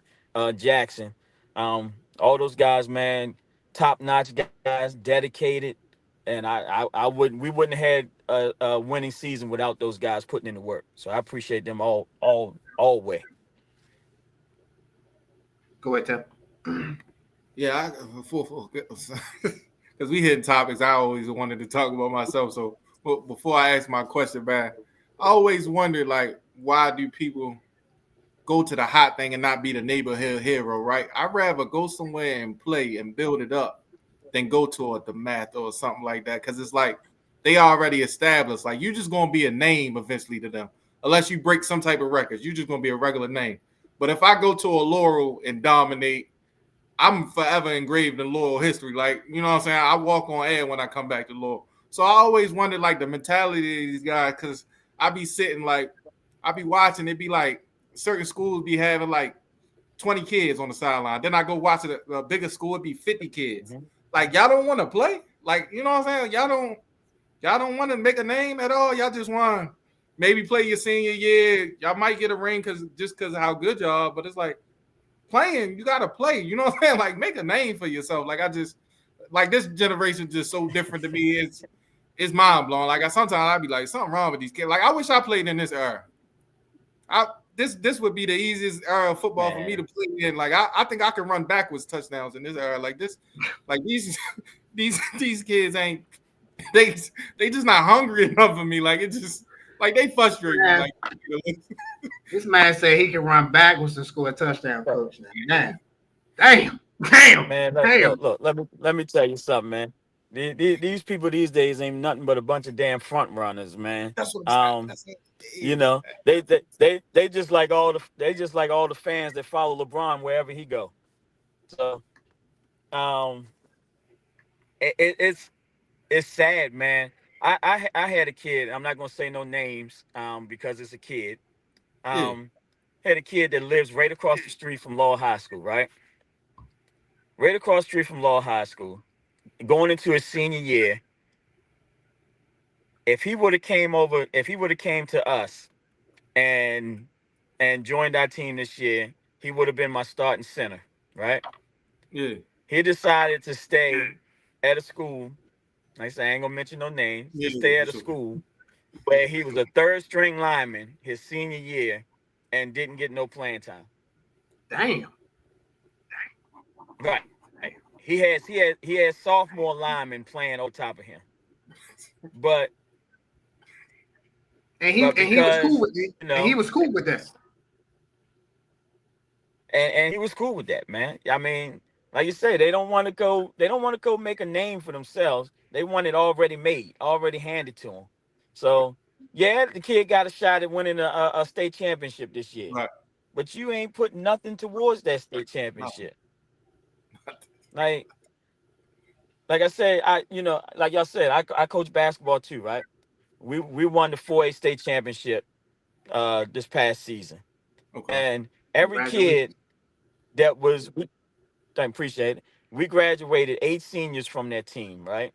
Jackson. All those guys, man, top notch guys, dedicated, and I wouldn't we wouldn't have had a winning season without those guys putting in the work. So I appreciate them all way. Go ahead, Tim. Yeah, because we hit topics I always wanted to talk about myself. So before I ask my question back, I always wondered, like, why do people go to the hot thing and not be the neighborhood hero, right? I'd rather go somewhere and play and build it up than go to the math or something like that. Because it's like they already established. Like, you're just going to be a name eventually to them. Unless you break some type of records, you're just going to be a regular name. But if I go to a Laurel and dominate, I'm forever engraved in Laurel history. Like, you know what I'm saying? I walk on air when I come back to Laurel. So I always wondered, like, the mentality of these guys, because I be sitting, like, I be watching, it be like certain schools be having, like, 20 kids on the sideline. Then I go watch a bigger school, it be 50 kids. Mm-hmm. Like, y'all don't want to play? Like, you know what I'm saying? Y'all don't want to make a name at all? Y'all just want to maybe play your senior year. Y'all might get a ring just because of how good y'all are, but it's like, playing, you gotta play. You know what I'm saying? Like, make a name for yourself. Like, this generation just so different to me. It's mind blowing. Like, sometimes I be like, something wrong with these kids. Like, I wish I played in this era. This would be the easiest era of football for me to play in. Like, I think I can run backwards touchdowns in this era. Like this, like these these kids ain't they just not hungry enough for me. Like, it just like they frustrate me. Like, this man said he can run backwards and score a touchdown, coach. Now, damn, Man, damn. look, let me tell you something, man. These people these days ain't nothing but a bunch of damn front runners, man. that's what I'm saying. They just like all the fans that follow LeBron wherever he go. So, um, it's sad, man. I had a kid. I'm not gonna say no names, because it's a kid. Had a kid that lives right across the street from Laurel High School, right? Right across the street from Laurel High School, going into his senior year. If he would have came to us and joined our team this year, he would have been my starting center, right? Yeah. He decided to stay at a school. Like I said, I ain't gonna mention no names. To stay at a school where he was a third string lineman his senior year and didn't get no playing time. Damn. Right. He had sophomore linemen playing on top of him. But he was cool with it. And he was cool with that. And he was cool with that, man. I mean, like you say, they don't want to go make a name for themselves. They want it already made, already handed to them. So, yeah, the kid got a shot at winning a state championship this year. Right. But you ain't put nothing towards that state championship. Like I said, like y'all said, I coach basketball too, right? We won the 4A state championship this past season, Okay. and every Congratulations. kid that was, I appreciate it. We graduated 8 seniors from that team, right?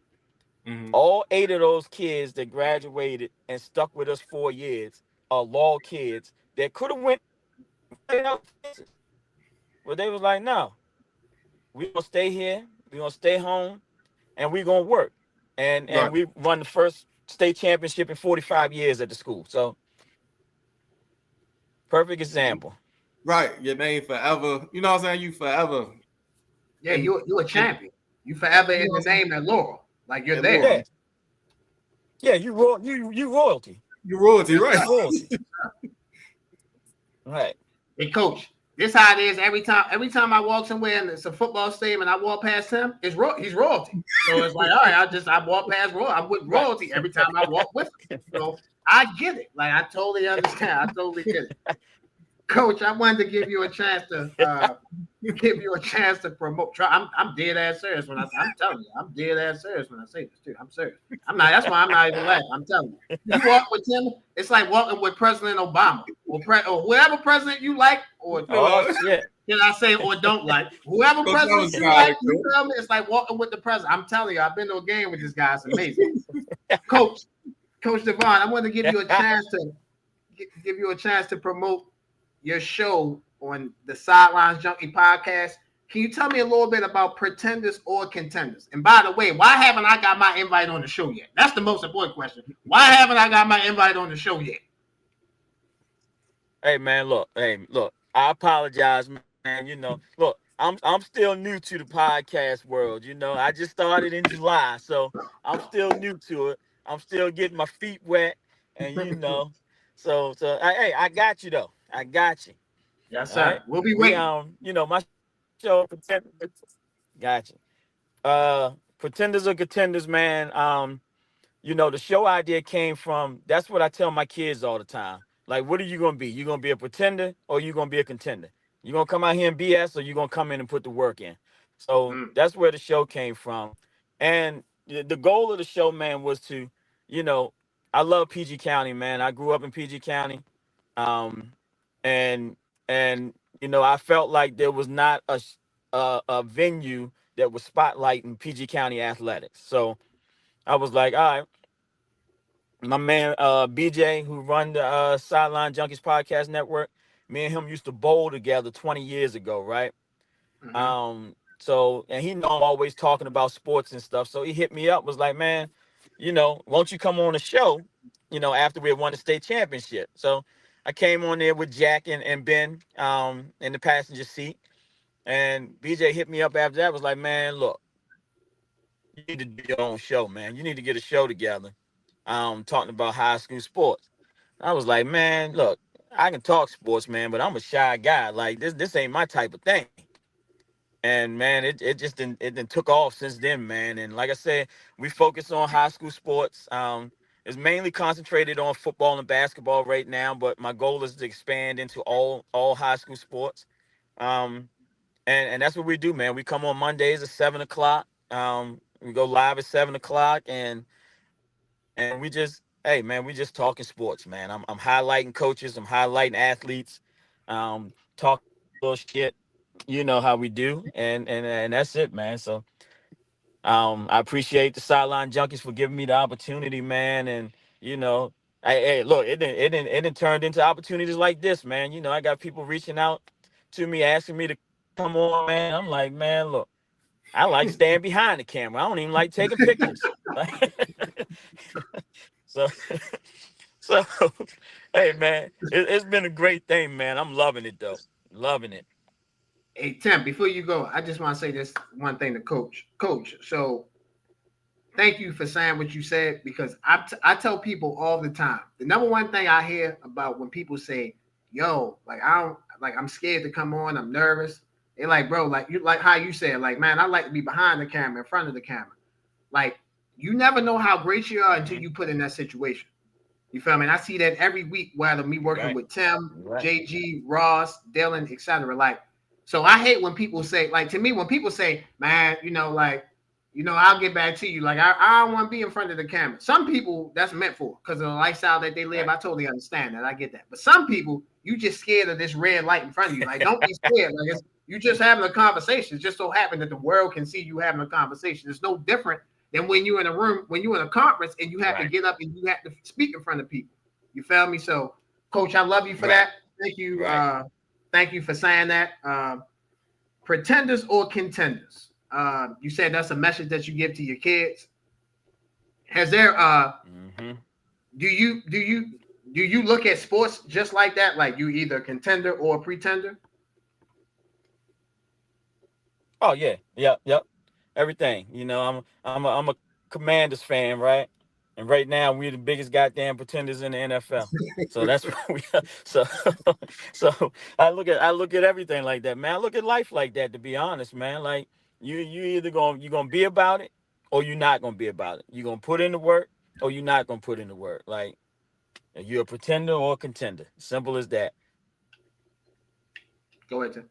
Mm-hmm. All 8 of those kids that graduated and stuck with us 4 years are law kids that could have went out places, but they was like, no, we gonna stay here, we gonna stay home, and we gonna work. And Right. we won the first state championship in 45 years at the school. So perfect example. Right. Your name forever. You know what I'm saying? You forever. Yeah, And you a champion. You forever you in know the what I'm saying? name at Laurel. Like you're And there. Laurel. Yeah, yeah, you royalty. You royalty, Yes, right? sir. You royalty. Right. Hey, coach, this how it is every time I walk somewhere and it's a football stadium and I walk past him, he's royalty. So it's like, all right, I walk past royalty. I'm with Right. royalty every time I walk with him. So I get it. Like I totally understand. I totally get it. Coach, I wanted to give you a chance to promote. I'm dead ass serious when I'm telling you. I'm dead ass serious when I say this too. I'm serious. I'm not. That's why I'm not even laughing. I'm telling you. You walk with him, it's like walking with President Obama or whoever president you like, or Oh shit. can I say or don't like whoever Coach, that president was you solid, like. You Coach. feel me? It's like walking with the president. I'm telling you. I've been to a game with this guy. It's amazing. Coach Devonne, I want to give you a chance to promote your show on the Sidelines Junkie podcast. Can you tell me a little bit about pretenders or contenders? And by the way, why haven't I got my invite on the show yet? That's the most important question. Why haven't I got my invite on the show yet? Hey man, look. I apologize, man. Look, I'm still new to the podcast world. I just started in July, so I'm still new to it. I'm still getting my feet wet, and hey, I got you though. I got you. Yes, All right. sir. We'll be We waiting. my show. Gotcha. Pretenders or contenders, man. The show idea came from, that's what I tell my kids all the time. Like, what are you gonna be? You gonna be a pretender or you gonna be a contender? You gonna come out here and BS or you gonna come in and put the work in? So Mm. that's where the show came from. And the goal of the show, man, was to, you know, I love PG County, man. I grew up in PG County. Um, and I felt like there was not a venue that was spotlighting PG County athletics. So I was like, all right, my man BJ, who run the Sideline Junkies podcast network, me and him used to bowl together 20 years ago, right? Mm-hmm. So, and he know I'm always talking about sports and stuff. So he hit me up, was like, man, won't you come on the show, after we had won the state championship? So I came on there with Jack and Ben in the passenger seat. And BJ hit me up after that, was like, man, look, you need to do your own show, man. You need to get a show together. Talking about high school sports. I was like, man, look, I can talk sports, man, but I'm a shy guy. Like this ain't my type of thing. And man, it just didn't took off since then, man. And like I said, we focus on high school sports. It's mainly concentrated on football and basketball right now, but my goal is to expand into all high school sports. Um, and that's what we do, man. We come on Mondays at 7 o'clock. We go live at 7 o'clock, and we just, hey man, we just talking sports, man. I'm highlighting coaches, I'm highlighting athletes, talking a little shit. You know how we do, and that's it, man. So I appreciate the Sideline Junkies for giving me the opportunity, man. And hey, look, it didn't turned into opportunities like this, man. I got people reaching out to me asking me to come on, man. I'm like, man, look, I like staying behind the camera. I don't even like taking pictures. So, so, hey, man, it's been a great thing, man. I'm loving it though, loving it. Hey Tim, before you go, I just want to say this one thing to Coach. Coach, so thank you for saying what you said, because I tell people all the time, the number one thing I hear about when people say, yo, like I'm scared to come on, I'm nervous. They're like, bro, like you, like how you said, like, man, I like to be behind the camera, in front of the camera. Like, you never know how great you are until you put in that situation. You feel me? And I see that every week, whether me working Right. with Tim, Right. JG, Ross, Dylan, etc. Like, so I hate when people say, like, to me, when people say, man, like, I'll get back to you. Like, I don't want to be in front of the camera. Some people that's meant for because of the lifestyle that they live. I totally understand that. I get that. But some people, you just scared of this red light in front of you. Like, don't be scared. Like, you just having a conversation. It just so happen that the world can see you having a conversation. It's no different than when you're in a room, when you're in a conference and you have to get up and you have to speak in front of people. You feel me? So, Coach, I love you for that. Thank you. Thank you for saying that. Pretenders or contenders? You said that's a message that you give to your kids. Has there do you look at sports just like that? Like you either contender or pretender? Oh yeah, yep. Everything. I'm a Commanders fan, right? And right now we're the biggest goddamn pretenders in the NFL. So that's what we are. So I look at everything like that, man. I look at life like that, to be honest, man. Like you either gonna be about it or you're not gonna be about it. You're gonna put in the work or you're not gonna put in the work. Like you're a pretender or a contender. Simple as that. Go ahead, Tim.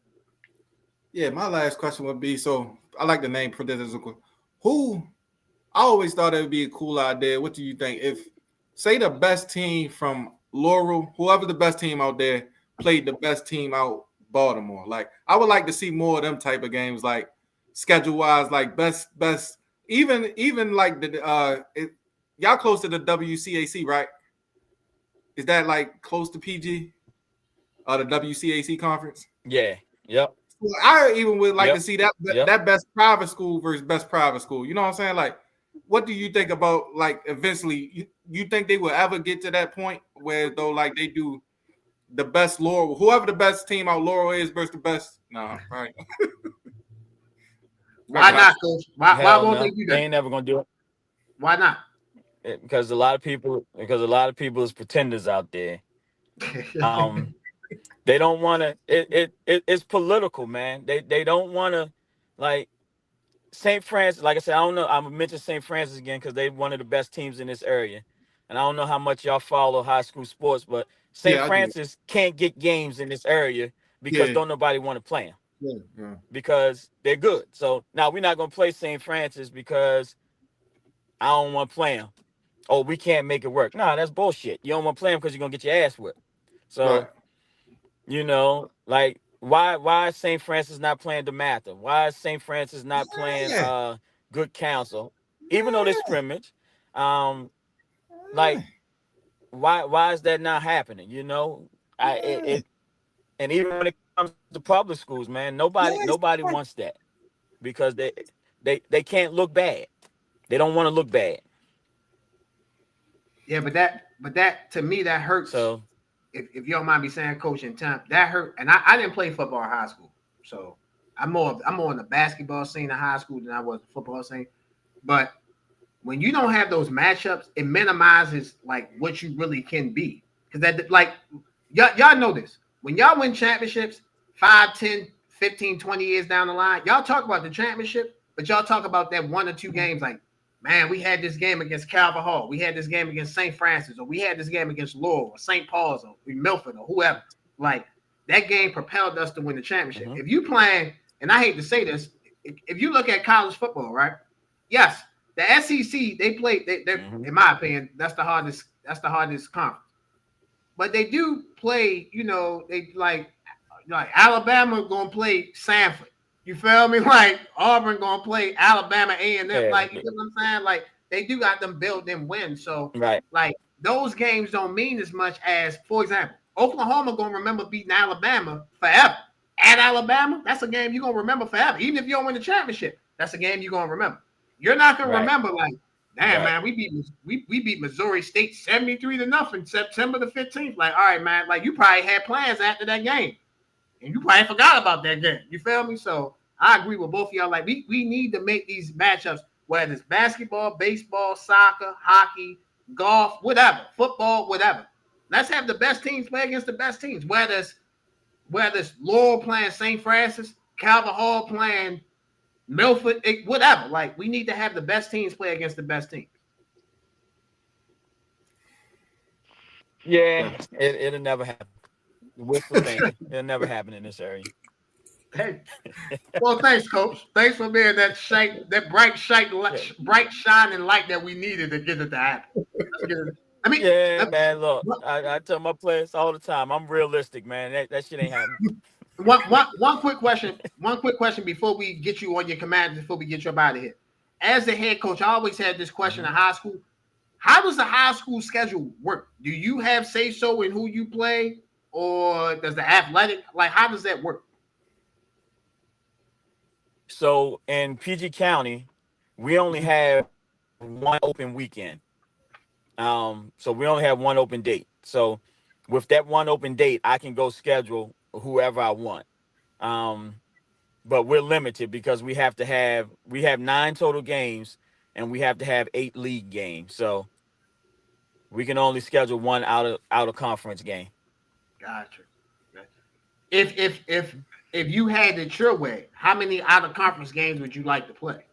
Yeah, my last question would be, so I like the name pretenders. Who I always thought it would be a cool idea. What do you think? If, say, the best team from Laurel, whoever the best team out there, played the best team out Baltimore. Like, I would like to see more of them type of games, like schedule-wise, like best, even like y'all close to the WCAC, right? Is that like close to PG? The WCAC conference? Yeah. Yep. I even would like to see that best private school versus best private school. You know what I'm saying? Like, what do you think about, like, eventually, you think they will ever get to that point where, though, like, they do the best Laurel, whoever the best team out Laurel is versus the best? No, right. Why not, Coach? Why won't they do that? They ain't never gonna do it. Why not? Because a lot of people is pretenders out there. They don't want to. It's political, man. They don't want to, like, St. Francis. Like I said, I don't know. I'm gonna mention St. Francis again because they're one of the best teams in this area, and I don't know how much y'all follow high school sports, but St. Francis can't get games in this area because don't nobody want to play them. Because they're good. So now we're not gonna play St. Francis because I don't want to play them. Oh, we can't make it work. Nah, that's bullshit. You don't want to play them because you're gonna get your ass whipped. So. Like, why is St. Francis not playing DeMatha? Why is St. Francis not playing Good Counsel? Even though they scrimmage, like, why is that not happening? And even when it comes to public schools, man, nobody wants that because they can't look bad. They don't want to look bad. Yeah, but that to me that hurts. So. If you don't mind me saying, Coach, in time, that hurt. And I didn't play football in high school, so I'm more on the basketball scene in high school than I was the football scene. But when you don't have those matchups, it minimizes like what you really can be. Because that, like, y'all know this. When y'all win championships 5, 10, 15, 20 years down the line, y'all talk about the championship, but y'all talk about that 1 or 2 games like, man, we had this game against Calvert Hall. We had this game against St. Francis, or we had this game against Laurel or St. Paul's or Milford or whoever. Like, that game propelled us to win the championship. If you playing, and I hate to say this, if you look at college football, right? Yes, the SEC, they play, in my opinion, that's the hardest conference. But they do play, they like Alabama gonna play Sanford. You feel me? Like Auburn gonna play Alabama A&M. Like, you know what I'm saying? Like, they do got them build them wins. So like those games don't mean as much as, for example, Oklahoma gonna remember beating Alabama forever. At Alabama, that's a game you're gonna remember forever. Even if you don't win the championship, that's a game you're gonna remember. You're not gonna remember like, damn, man, we beat Missouri State 73-0 September the 15th. Like, all right, man, like you probably had plans after that game. And you probably forgot about that game. You feel me? So I agree with both of y'all. Like, we need to make these matchups, whether it's basketball, baseball, soccer, hockey, golf, whatever, football, whatever. Let's have the best teams play against the best teams. Whether it's Laurel playing St. Francis, Calvert Hall playing Milford, whatever. Like, we need to have the best teams play against the best teams. Yeah, it'll never happen. Wishful thinking. It'll never happen in this area. Hey. Well, thanks, Coach. Thanks for being that bright shining light that we needed to get it to happen. Let's get it. I mean, Yeah, man. Look, I tell my players all the time, I'm realistic, man. That shit ain't happening. one quick question. One quick question before we get you on your command, before we get you up out of here. As the head coach, I always had this question in high school. How does the high school schedule work? Do you have say-so in who you play, or does the athletic, how does that work? So in PG County, we only have one open weekend. So we only have one open date. So with that one open date, I can go schedule whoever I want. But we're limited because we have 9 total games and we have to have 8 league games. So we can only schedule one out of conference game. Gotcha. If you had it your way, how many out of conference games would you like to play?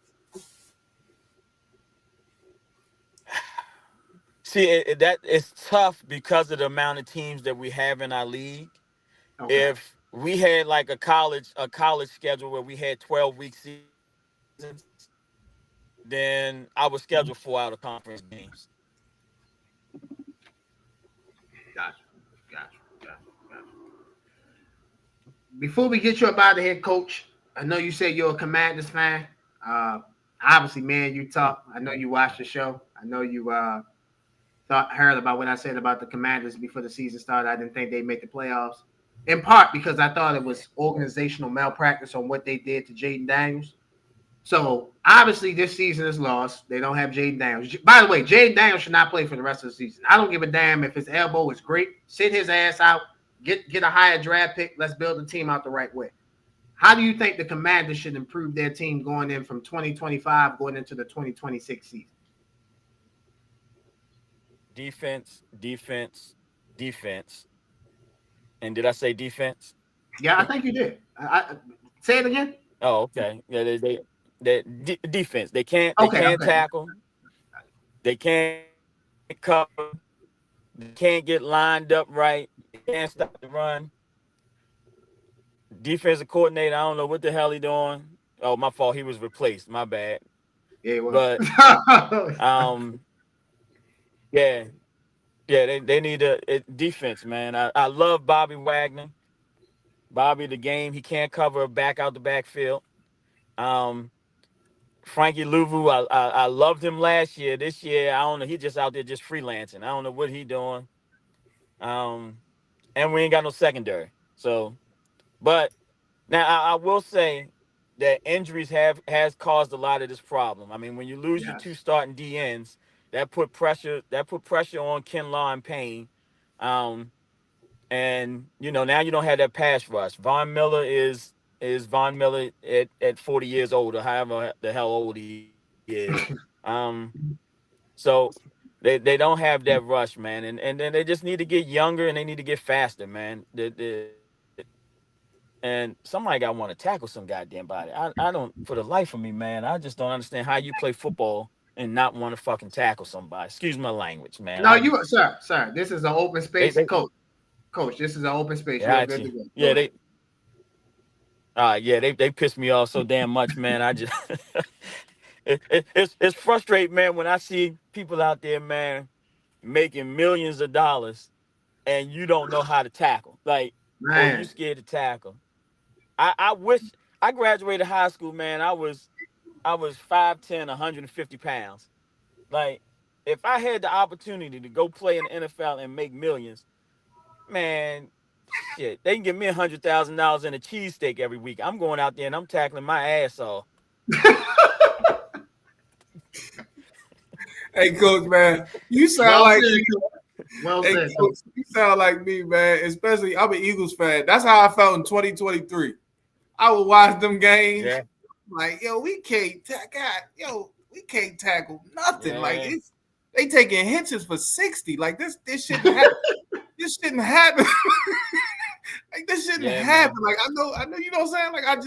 See, that it's tough because of the amount of teams that we have in our league. Okay. If we had like a college schedule where we had 12-week seasons, then I would schedule 4 out of conference games. Gotcha. Before we get you up out of here, Coach, I know you said you're a Commanders fan. Obviously, man, you talk. I know you watched the show. I know you heard about what I said about the Commanders before the season started. I didn't think they'd make the playoffs, in part because I thought it was organizational malpractice on what they did to Jaden Daniels. So, obviously, this season is lost. They don't have Jaden Daniels. By the way, Jaden Daniels should not play for the rest of the season. I don't give a damn if his elbow is great. Sit his ass out. Get a higher draft pick. Let's build the team out the right way. How do you think the Commanders should improve their team going in from 2025 going into the 2026 season? Defense. And did I say defense? Yeah, I think you did. I say it again. Oh, okay. Yeah, defense. They can't tackle. They can't cover. They can't get lined up right. They can't stop the run. Defensive coordinator, I don't know what the hell he doing. Oh, my fault. He was replaced. My bad. Yeah, he was. But yeah, they need a defense, man. I love Bobby Wagner. Bobby the game. He can't cover back out the backfield. Frankie Louvu, I loved him last year. This year, I don't know. He just out there just freelancing. I don't know what he doing. And we ain't got no secondary. So, but now I will say that injuries has caused a lot of this problem. I mean, when you lose your 2 starting DNs, that put pressure on Kinlaw and Payne. And now you don't have that pass rush. Von Miller is Von Miller at 40 years old, or however the hell old he is. So they don't have that rush, man. And then they just need to get younger and they need to get faster, man. And somebody got to want to tackle some goddamn body. I don't, for the life of me, man, I just don't understand how you play football and not want to fucking tackle somebody. Excuse my language, man. No, sir. This is an open space, Coach. This is an open space. Yeah, they pissed me off so damn much, man. I just it's frustrating, man, when I see people out there, man, making millions of dollars and you don't know how to tackle. Like, or you scared to tackle. I wish I graduated high school, man. I was 5'10", 150 pounds. Like, if I had the opportunity to go play in the NFL and make millions, man, shit, they can give me $100,000 in a cheesesteak every week. I'm going out there and I'm tackling my ass off. Hey, Coach, man, you sound Coach, you sound like me, man. Especially, I'm an Eagles fan. That's how I felt in 2023. I would watch them games. Yeah. Like, we can't tackle nothing. Yeah. Like, they taking hitches for 60. Like, this shouldn't happen. This shouldn't happen. Like, this shouldn't happen. Man. Like, I know, you know what I'm saying? Like,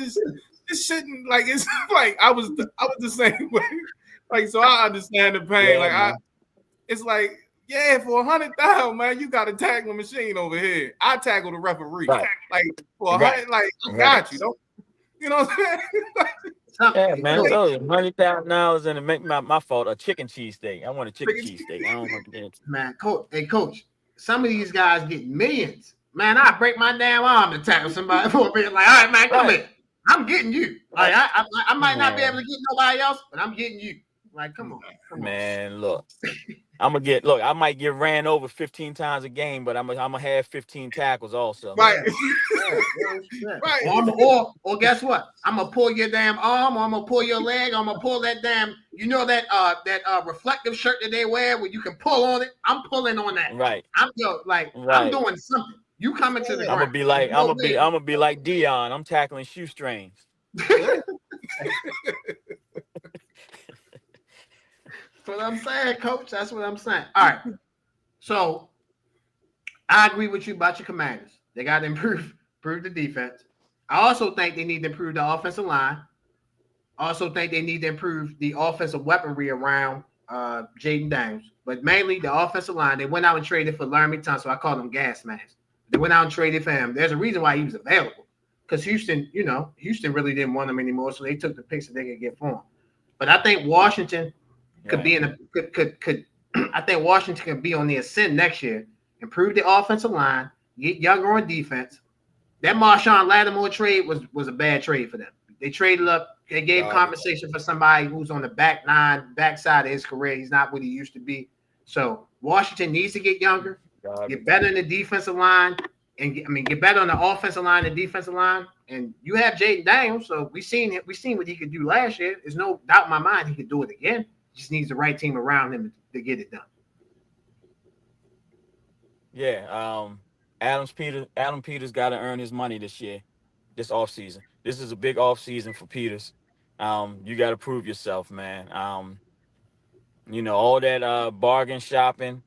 this shouldn't, like, it's like I was the same way. Like, so I understand the pain. Yeah, it's like, for $100,000, man, you got a tackling machine over here. I tackle the referee. Right. Like, for $100, like, I got you. You know what I'm saying? Yeah, man. So $100,000 and to make my fault a chicken cheesesteak. I want a chicken cheesesteak. I don't want to get man. Coach, some of these guys get millions. Man, I break my damn arm to tackle somebody for a minute. Like, all right, man, come here. I'm getting you. Like, I might not be able to get nobody else, but I'm getting you. Like, come on. Man, look. I might get ran over 15 times a game, but I'm gonna have 15 tackles also. Right. Right. Or guess what? I'm gonna pull your damn arm, or I'm gonna pull your leg, or I'm gonna pull that damn, that reflective shirt that they wear where you can pull on it. I'm pulling on that. Right. I'm doing something. You coming to the ground. I'm gonna be like Dion. I'm tackling shoestrings. That's what I'm saying, Coach. That's what I'm saying. All right. So I agree with you about your Commanders. They got to improve the defense. I also think they need to improve the offensive line. I also think they need to improve the offensive weaponry around Jaden Daniels. But mainly the offensive line. They went out and traded for Laramie Tunsil. I call him gas mask. They went out and traded for him. There's a reason why he was available. Because Houston really didn't want him anymore, so they took the picks that they could get for him. But I think Washington could be I think Washington can be on the ascent next year, improve the offensive line, get younger on defense. That Marshawn Lattimore trade was a bad trade for them. They traded up, they gave compensation for somebody who's on the backside of his career. He's not what he used to be. So Washington needs to get younger, get better in the defensive line, and get better on the offensive line and defensive line. And you have Jaden Daniels, so we seen what he could do last year. There's no doubt in my mind he could do it again. Just needs the right team around him to get it done. Yeah, Adam Peters got to earn his money this offseason. This is a big offseason for Peters. You got to prove yourself, man. All that bargain shopping,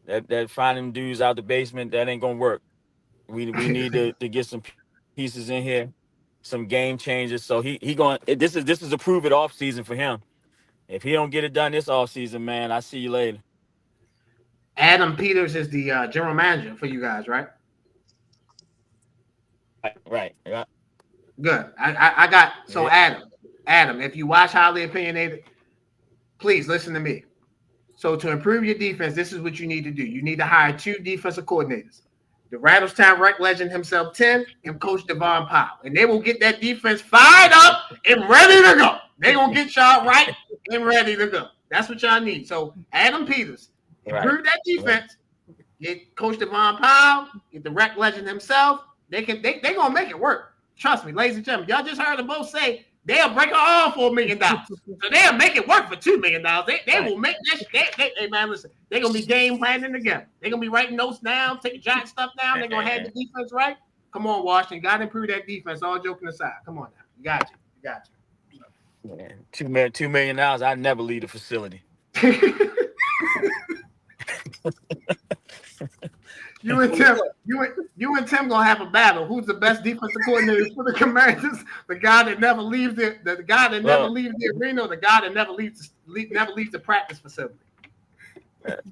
that finding dudes out the basement, that ain't gonna work. We need to get some pieces in here, some game changers. So this is a prove it offseason for him. If he don't get it done this offseason, man, I see you later. Adam Peters is the general manager for you guys, right? Right. Yeah. Good. I got so yeah. Adam, if you watch Highly Opinionated, please listen to me. So to improve your defense, this is what you need to do. You need to hire 2 defensive coordinators. The Rattletown Wreck legend himself, Tim, and Coach Devonne Powell. And they will get that defense fired up and ready to go. They're going to get y'all right and ready to go. That's what y'all need. So Adam Peters, improve that defense. Get Coach Devonne Powell, get the Wreck legend himself. They're going to make it work. Trust me, ladies and gentlemen. Y'all just heard them both say they'll break an arm for $1 million. So they'll make it work for $2 million. They will make that shit. Hey, man, listen. They're going to be game planning together. They're going to be writing notes down, taking giant stuff down. They're going to have the defense right. Come on, Washington. Got to improve that defense. All joking aside. Come on now. You got you. Man, $2 million. I'd never leave the facility. You and Tim gonna have a battle. Who's the best defensive coordinator for the Commanders? The guy that never leaves the guy that never leaves the arena, or the guy that never leaves the practice facility.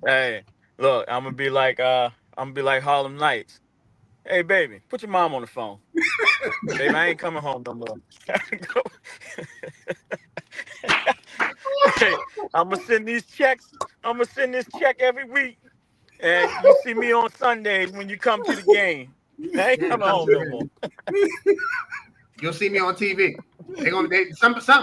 Hey, look, I'm gonna be like Harlem Nights. Hey, baby, put your mom on the phone. Baby, I ain't coming home no more. Hey, I'm gonna send these checks. I'm gonna send this check every week. And you see me on Sundays when you come to the game. I ain't coming home no more. You'll see me on TV. Somebody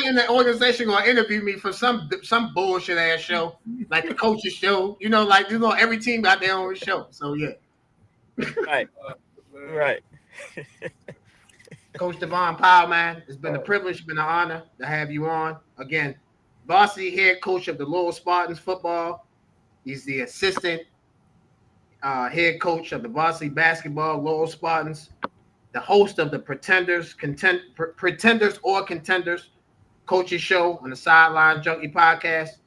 in the organization gonna interview me for some bullshit ass show, like the coach's show. Every team got their own show. So yeah. Right. Coach Devonne Powell, man, it's been a privilege, been an honor to have you on. Again, varsity head coach of the Laurel Spartans football. He's the assistant head coach of the varsity basketball Laurel Spartans, the host of the Pretenders or Contenders coaches show on the Sideline Junkie podcast.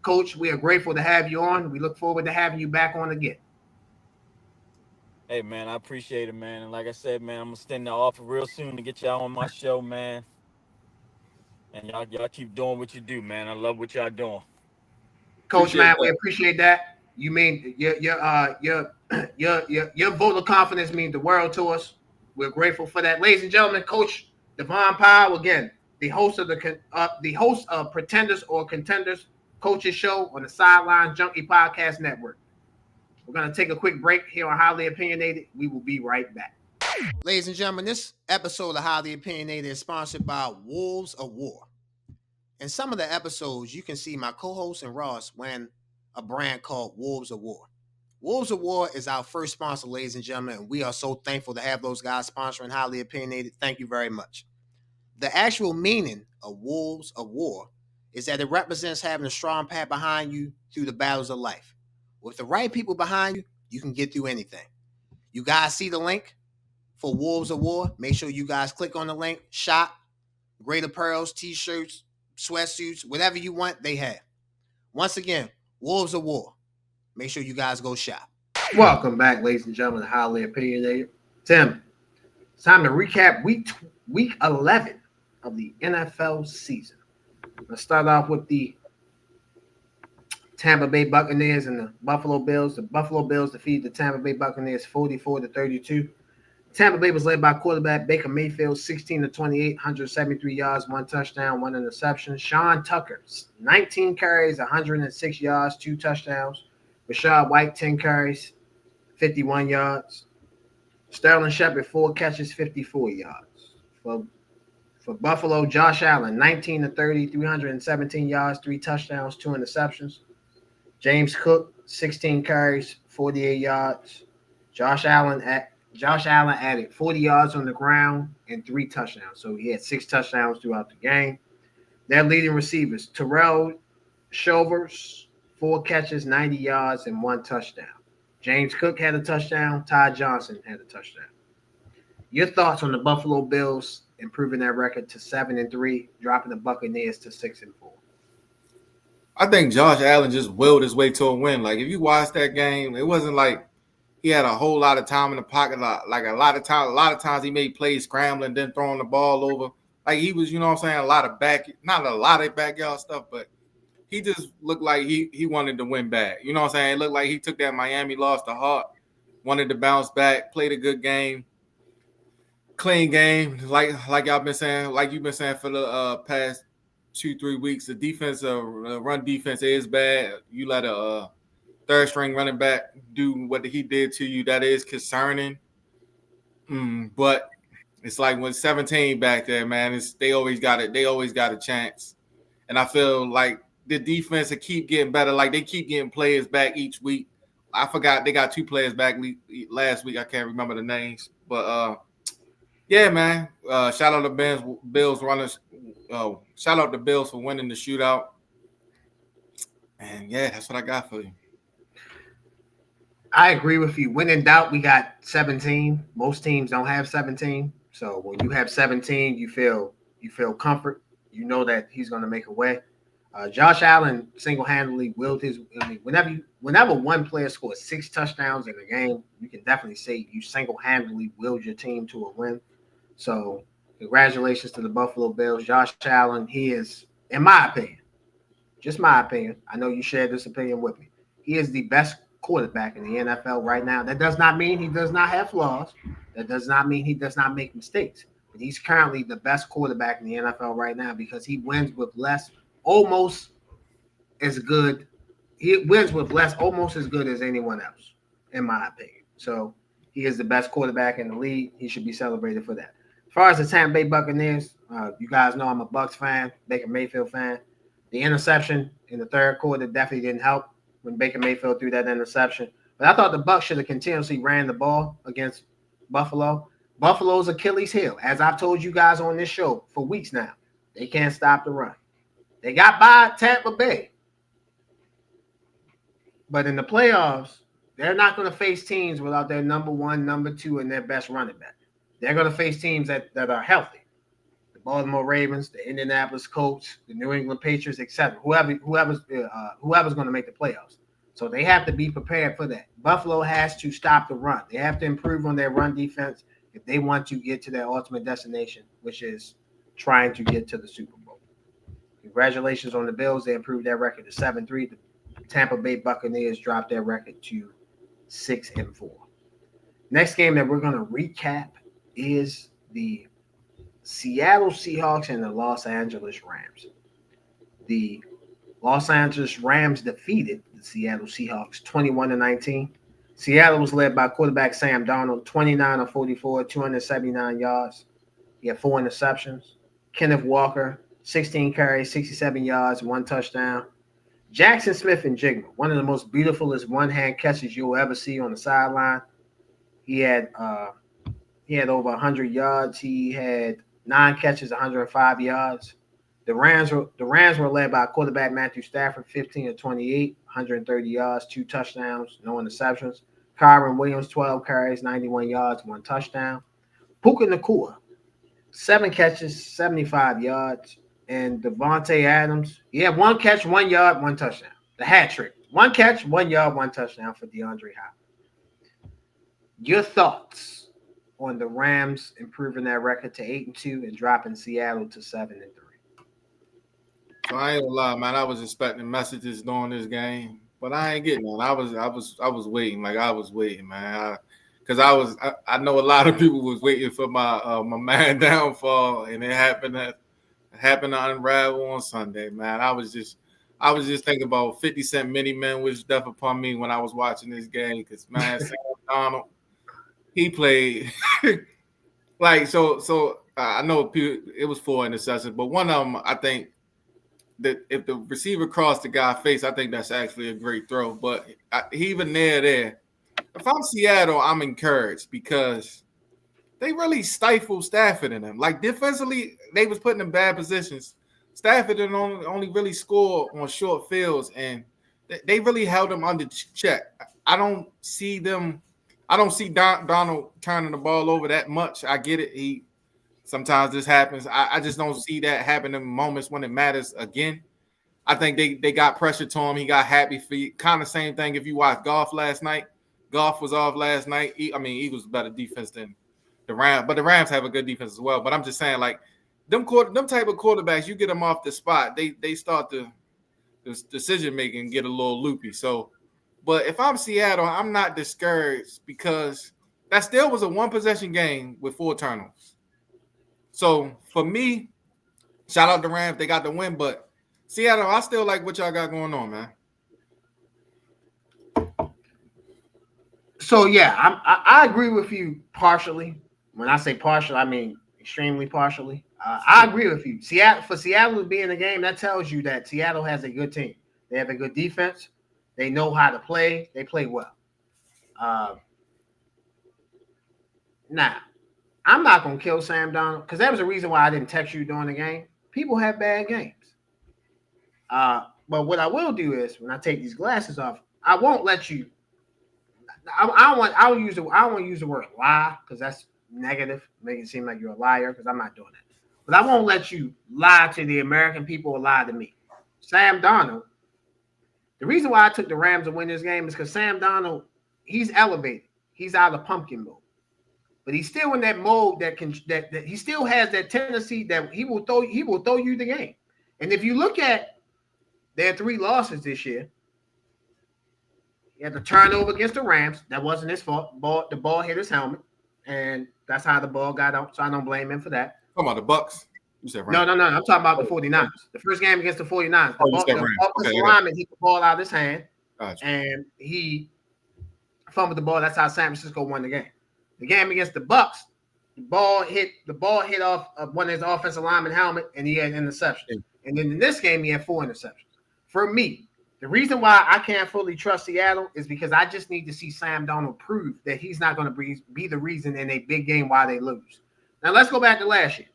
Coach, we are grateful to have you on. We look forward to having you back on again. Hey, man, I appreciate it, man. And like I said, man, I'm going to extend the offer real soon to get y'all on my show, man. And y'all keep doing what you do, man. I love what y'all doing. Coach, man, we appreciate that. You mean your vote of confidence means the world to us. We're grateful for that. Ladies and gentlemen, Coach Devonne Powell, again, the host of Pretenders or Contenders Coaches Show on the Sideline Junkie Podcast Network. We're going to take a quick break here on Highly Opinionated. We will be right back. Ladies and gentlemen, this episode of Highly Opinionated is sponsored by Wolves of War. In some of the episodes, you can see my co-host and Ross wearing a brand called Wolves of War. Wolves of War is our first sponsor, ladies and gentlemen, and we are so thankful to have those guys sponsoring Highly Opinionated. Thank you very much. The actual meaning of Wolves of War is that it represents having a strong path behind you through the battles of life. With the right people behind you, you can get through anything. You guys see the link for Wolves of War? Make sure you guys click on the link, shop, great apparels, t-shirts, sweatsuits, whatever you want, they have. Once again, Wolves of War. Make sure you guys go shop. Welcome back, ladies and gentlemen, Highly Opinionated. Tim, it's time to recap week 11 of the NFL season. Let's start off with the Tampa Bay Buccaneers and the Buffalo Bills. The Buffalo Bills defeated the Tampa Bay Buccaneers 44-32. Tampa Bay was led by quarterback Baker Mayfield, 16-28, 173 yards, 1 touchdown, 1 interception. Sean Tucker, 19 carries, 106 yards, 2 touchdowns. Rashad White, 10 carries, 51 yards. Sterling Shepard, 4 catches, 54 yards. For Buffalo, Josh Allen, 19-30, 317 yards, 3 touchdowns, 2 interceptions. James Cook, 16 carries, 48 yards. Josh Allen added 40 yards on the ground and 3 touchdowns. So he had 6 touchdowns throughout the game. Their leading receivers, Terrell Shovers, 4 catches, 90 yards, and 1 touchdown. James Cook had a touchdown. Ty Johnson had a touchdown. Your thoughts on the Buffalo Bills improving their record to 7-3, dropping the Buccaneers to 6-4? I think Josh Allen just willed his way to a win. Like, if you watch that game, it wasn't like he had a whole lot of time in the pocket. Like a lot of times he made plays scrambling, then throwing the ball over. Like, he was, you know what I'm saying, not a lot of backyard stuff, but he just looked like he wanted to win back. You know what I'm saying? It looked like he took that Miami loss to heart, wanted to bounce back, played a good game, clean game. Like y'all been saying, like you've been saying for the past 2-3 weeks, the defense, run defense is bad. You let a third string running back do what he did to you. That is concerning. But it's like when 17 back there, man, they always got a chance. And I feel like the defense will keep getting better. Like, they keep getting players back each week. I forgot they got 2 players back last week. I can't remember the names. But yeah, man. Shout out to Bills runners. Shout out to Bills for winning the shootout. And yeah, that's what I got for you. I agree with you. When in doubt, we got 17. Most teams don't have 17. So when you have 17, you feel comfort. You know that he's going to make a way. Josh Allen single-handedly willed his. I mean, whenever one player scores 6 touchdowns in a game, you can definitely say you single-handedly willed your team to a win. So congratulations to the Buffalo Bills. Josh Allen, he is, in my opinion, just my opinion, I know you share this opinion with me, he is the best quarterback in the NFL right now. That does not mean he does not have flaws. That does not mean he does not make mistakes. But he's currently the best quarterback in the NFL right now because he wins with less, almost as good. He wins with less, almost as good as anyone else, in my opinion. So he is the best quarterback in the league. He should be celebrated for that. As far as the Tampa Bay Buccaneers, you guys know I'm a Bucs fan, Baker Mayfield fan. The interception in the third quarter definitely didn't help when Baker Mayfield threw that interception. But I thought the Bucs should have continuously ran the ball against Buffalo. Buffalo's Achilles heel, as I've told you guys on this show for weeks now. They can't stop the run. They got by Tampa Bay. But in the playoffs, they're not going to face teams without their number 1, number 2, and their best running back. They're going to face teams that are healthy. The Baltimore Ravens, the Indianapolis Colts, the New England Patriots, etc. Whoever's going to make the playoffs. So they have to be prepared for that. Buffalo has to stop the run. They have to improve on their run defense if they want to get to their ultimate destination, which is trying to get to the Super Bowl. Congratulations on the Bills. They improved their record to 7-3. The Tampa Bay Buccaneers dropped their record to 6-4. Next game that we're going to recap is the Seattle Seahawks and the Los Angeles Rams. The Los Angeles Rams defeated the Seattle Seahawks 21-19. Seattle was led by quarterback Sam Darnold, 29 of 44, 279 yards. He had 4 interceptions. Kenneth Walker, 16 carries, 67 yards, 1 touchdown. Jackson Smith and Jigma, one of the most beautifulest one-hand catches you'll ever see on the sideline. He had over 100 yards. He had 9 catches, 105 yards. The Rams were led by quarterback Matthew Stafford, 15 of 28, 130 yards, 2 touchdowns, no interceptions. Kyron Williams, 12 carries, 91 yards, 1 touchdown. Puka Nacua, 7 catches, 75 yards. And Devontae Adams, he had 1 catch, 1 yard, 1 touchdown. The hat trick. 1 catch, 1 yard, 1 touchdown for DeAndre Hopkins. Your thoughts on the Rams improving their record to 8-2 and dropping Seattle to 7-3? So I ain't gonna lie, man. I was expecting messages during this game, but I ain't getting none. I was waiting, like I was waiting, man. Because I know a lot of people was waiting for my man downfall, and it happened to unravel on Sunday, man. I was just thinking about 50 Cent Many Men Wish Death Upon Me when I was watching this game, because man, Sam Donald, he played like so. I know it was 4 interceptions, but one of them, I think that if the receiver crossed the guy's face, I think that's actually a great throw. But even there. If I'm Seattle, I'm encouraged because they really stifled Stafford in them. Like defensively, they was putting in bad positions. Stafford didn't only really score on short fields, and they really held him under check. I don't see Donald turning the ball over that much. I get it. Sometimes this happens. I just don't see that happen in moments when it matters again. I think they got pressure to him. He got happy feet. Kind of same thing if you watched golf last night. Golf was off last night. Eagles better defense than the Rams, but the Rams have a good defense as well. But I'm just saying, like, them type of quarterbacks, you get them off the spot, they start the decision making get a little loopy. So, but if I'm Seattle, I'm not discouraged because that still was a 1 possession game with 4 turnovers. So for me, shout out to Rams, they got the win. But Seattle, I still like what y'all got going on, man. So yeah, I agree with you partially. When I say partial, I mean extremely partially. I agree with you. Seattle to be in the game, that tells you that Seattle has a good team. They have a good defense. They know how to play. They play well. Now, I'm not gonna kill Sam Darnold because that was the reason why I didn't text you during the game. People have bad games. But what I will do is when I take these glasses off, I won't let you. I don't want to use the word lie because that's negative, make it seem like you're a liar because I'm not doing that. But I won't let you lie to the American people or lie to me. Sam Darnold, the reason why I took the Rams to win this game is because Sam Darnold, he's elevated. He's out of pumpkin mode. But he's still in that mode that he still has that tendency that he will throw you the game. And if you look at their 3 losses this year, he had the turnover against the Rams. That wasn't his fault. The ball hit his helmet, and that's how the ball got out. So I don't blame him for that. Talking about the Bucks? You said Rams. No. I'm talking about the 49ers. The first game against the 49ers. The offensive lineman hit the ball out of his hand, and he fumbled the ball. That's how San Francisco won the game. The game against the Bucks, the ball hit off of one of his offensive lineman helmet, and he had an interception. And then in this game, he had 4 interceptions. For me, the reason why I can't fully trust Seattle is because I just need to see Sam Darnold prove that he's not going to be the reason in a big game why they lose. Now let's go back to last year.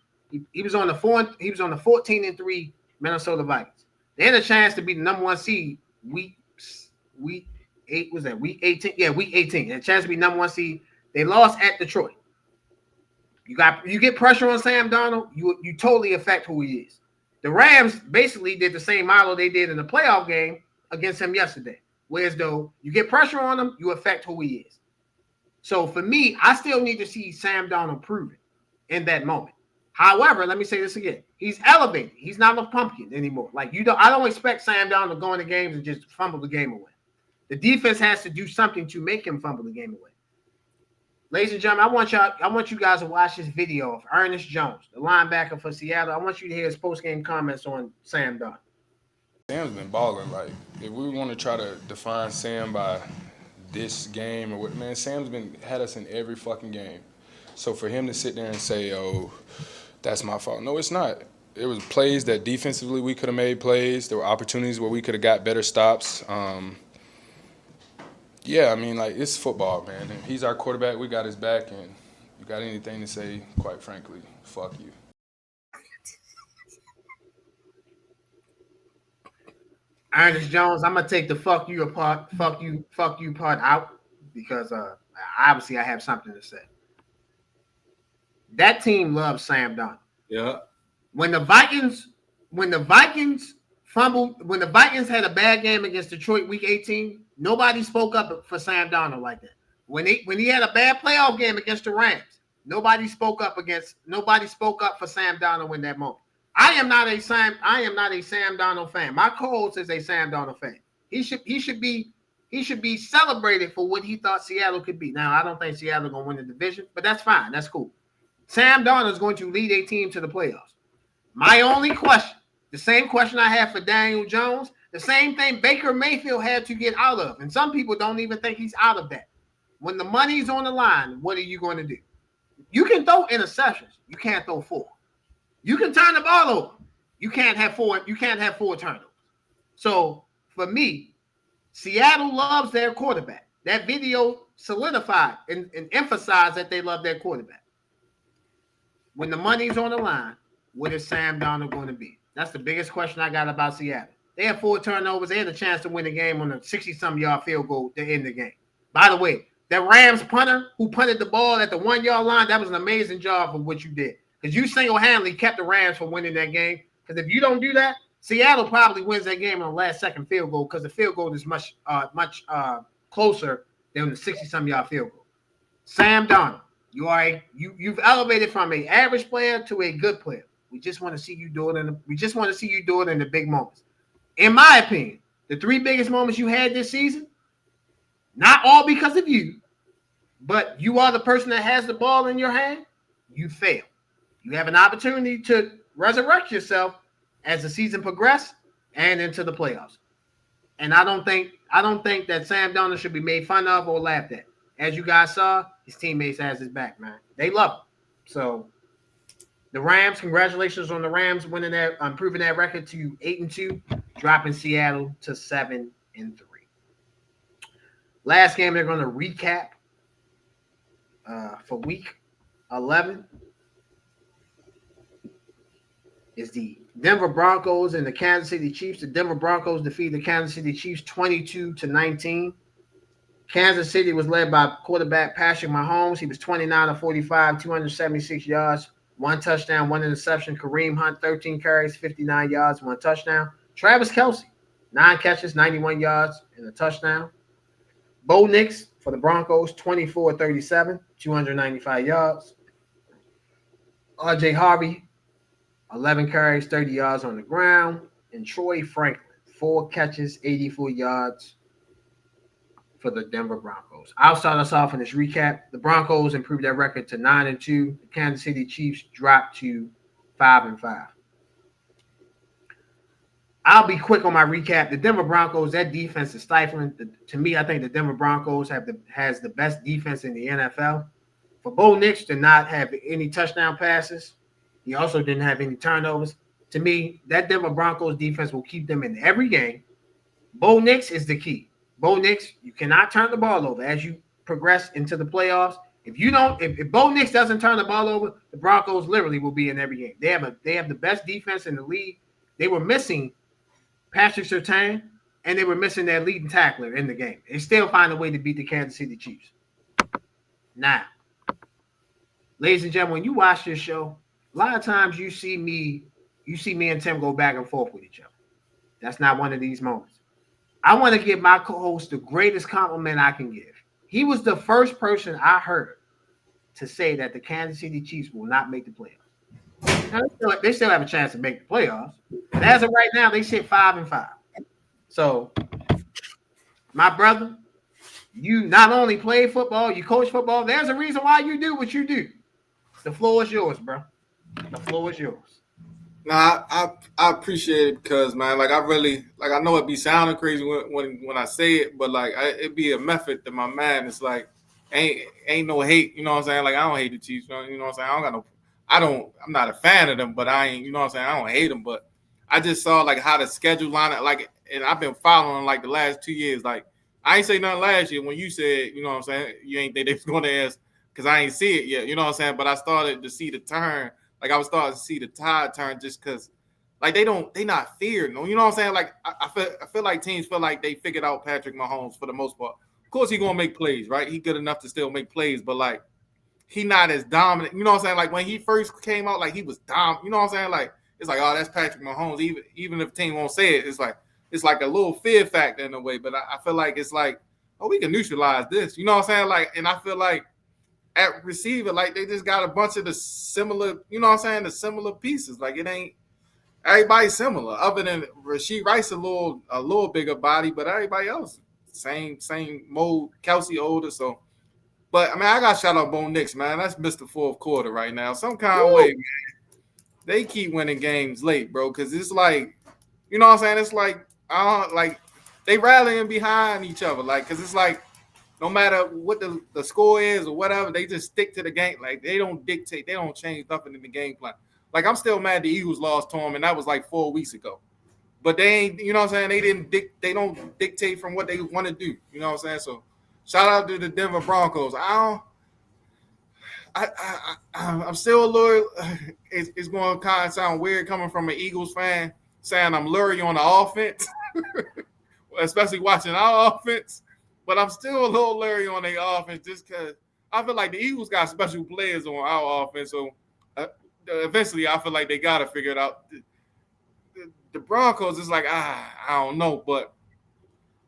He was on the 14-3 Minnesota Vikings. They had a chance to be the number 1 seed week 8. Was that week 18? Yeah, week 18. They had a chance to be number 1 seed. They lost at Detroit. You get pressure on Sam Darnold, you totally affect who he is. The Rams basically did the same model they did in the playoff game against him yesterday. Whereas though you get pressure on him, you affect who he is. So for me, I still need to see Sam Darnold prove it in that moment. However, let me say this again. He's elevated. He's not a pumpkin anymore. Like I don't expect Sam Darnold to go into games and just fumble the game away. The defense has to do something to make him fumble the game away. Ladies and gentlemen, I want you guys to watch this video of Ernest Jones, the linebacker for Seattle. I want you to hear his post-game comments on Sam Darnold. Sam's been balling. Like, if we want to try to define Sam by this game or what, man, Sam's had us in every fucking game. So for him to sit there and say, "Oh, that's my fault," no, it's not. It was plays that defensively we could have made plays. There were opportunities where we could have got better stops. Yeah, I mean, like, it's football, man. And he's our quarterback. We got his back, and you got anything to say, quite frankly, fuck you. Ernest Jones, I'm gonna take the fuck you part out because obviously I have something to say. That team loves Sam Darnold. Yeah. When the Vikings fumbled, when the Vikings had a bad game against Detroit Week 18, nobody spoke up for Sam Darnold like that. When he had a bad playoff game against the Rams, nobody spoke up for Sam Darnold in that moment. I am not a Sam Darnold fan. My co-host is a Sam Darnold fan. He should be celebrated for what he thought Seattle could be. Now, I don't think Seattle gonna win the division, but that's fine. That's cool. Sam Darnold is going to lead a team to the playoffs. My only question, the same question I have for Daniel Jones, the same thing Baker Mayfield had to get out of, and some people don't even think he's out of that. When the money's on the line, what are you going to do? You can throw interceptions. You can't throw 4. You can turn the ball over. You can't have 4. You can't have 4 turnovers. So for me, Seattle loves their quarterback. That video solidified and emphasized that they love their quarterback. When the money's on the line, what is Sam Darnold going to be? That's the biggest question I got about Seattle. They had 4 turnovers. They had a chance to win the game on a 60-some yard field goal to end the game. By the way, that Rams punter who punted the ball at the 1-yard line, that was an amazing job for what you did. Because you single-handedly kept the Rams from winning that game. Because if you don't do that, Seattle probably wins that game on the last-second field goal because the field goal is much closer than the 60-some yard field goal. Sam Darnold, you've elevated from an average player to a good player. We just want to see you do it in the big moments. In my opinion, the 3 biggest moments you had this season, not all because of you, but you are the person that has the ball in your hand, you fail. You have an opportunity to resurrect yourself as the season progresses and into the playoffs. And I don't think that Sam Darnold should be made fun of or laughed at. As you guys saw, his teammates has his back, man. They love him. So the Rams, congratulations on the Rams winning that, improving that record to 8-2, dropping Seattle to 7-3. Last game they're going to recap for week 11 is the Denver Broncos and the Kansas City Chiefs. The Denver Broncos defeated the Kansas City Chiefs 22-19. Kansas City was led by quarterback Patrick Mahomes. He was 29 of 45, 276 yards, 1 touchdown, 1 interception. Kareem Hunt, 13 carries, 59 yards, 1 touchdown. Travis Kelce, 9 catches, 91 yards, and a touchdown. Bo Nix for the Broncos, 24-37, 295 yards. R.J. Harvey, 11 carries, 30 yards on the ground. And Troy Franklin, 4 catches, 84 yards for the Denver Broncos. I'll start us off in this recap. The Broncos improved their record to 9-2. The Kansas City Chiefs dropped to 5-5. I'll be quick on my recap. The Denver Broncos, that defense is stifling. To me, I think the Denver Broncos has the best defense in the NFL. For Bo Nix to not have any touchdown passes, he also didn't have any turnovers. To me, that Denver Broncos defense will keep them in every game. Bo Nix is the key. Bo Nix, you cannot turn the ball over as you progress into the playoffs. If Bo Nix doesn't turn the ball over, the Broncos literally will be in every game. They have the best defense in the league. They were missing Patrick Surtain, and they were missing their leading tackler in the game. They still find a way to beat the Kansas City Chiefs. Now, ladies and gentlemen, when you watch this show, a lot of times you see me and Tim go back and forth with each other. That's not one of these moments. I want to give my co-host the greatest compliment I can give. He was the first person I heard to say that the Kansas City Chiefs will not make the playoffs. Now, they still have a chance to make the playoffs. But as of right now, they sit 5-5. So, my brother, You not only play football, you coach football. There's a reason why you do what you do. The floor is yours, bro. The floor is yours. Nah, I appreciate it because, man, like, I really, like, I know it be sounding crazy when I say it, but, like, it be a method to my mind. It's like, ain't no hate, you know what I'm saying? Like, I don't hate the Chiefs, you know what I'm saying? I'm not a fan of them, but I ain't, you know what I'm saying? I don't hate them, but I just saw, like, how the schedule line up, like, and I've been following, like, the last 2 years. Like, I ain't say nothing last year when you said, you know what I'm saying? You ain't think they was going to ask because I ain't see it yet, you know what I'm saying? But I started to see the turn. Like, I was starting to see the tide turn just because, like, they not feared. You know what I'm saying? Like, I feel like teams feel like they figured out Patrick Mahomes for the most part. Of course, he gonna make plays, right? He good enough to still make plays, but, like, he not as dominant. You know what I'm saying? Like, when he first came out, like, he was dominant. You know what I'm saying? Like, it's like, oh, that's Patrick Mahomes. Even if the team won't say it, it's like a little fear factor in a way. But I feel like it's like, oh, we can neutralize this. You know what I'm saying? Like, and I feel like at receiver, like, they just got a bunch of the similar, you know what I'm saying, the similar pieces. Like, it ain't everybody similar, other than Rashid Rice, a little bigger body, but everybody else same mode. Kelsey older, so. But I mean, I got shout out Bo Nix, man. That's Mr. Fourth Quarter right now. Some kind of way, man. They keep winning games late, bro, because it's like, you know what I'm saying? It's like, like they rallying behind each other, like, because it's like, no matter what the score is or whatever, they just stick to the game. Like, they don't dictate, they don't change nothing in the game plan. Like, I'm still mad the Eagles lost to them, and that was like 4 weeks ago. But they ain't, you know what I'm saying? They don't dictate from what they want to do. You know what I'm saying? So, shout out to the Denver Broncos. I'm still a little. It's going to kind of sound weird coming from an Eagles fan saying I'm lurid on the offense, especially watching our offense. But I'm still a little leery on their offense just because I feel like the Eagles got special players on our offense. So eventually I feel like they got to figure it out. The Broncos is like, I don't know. But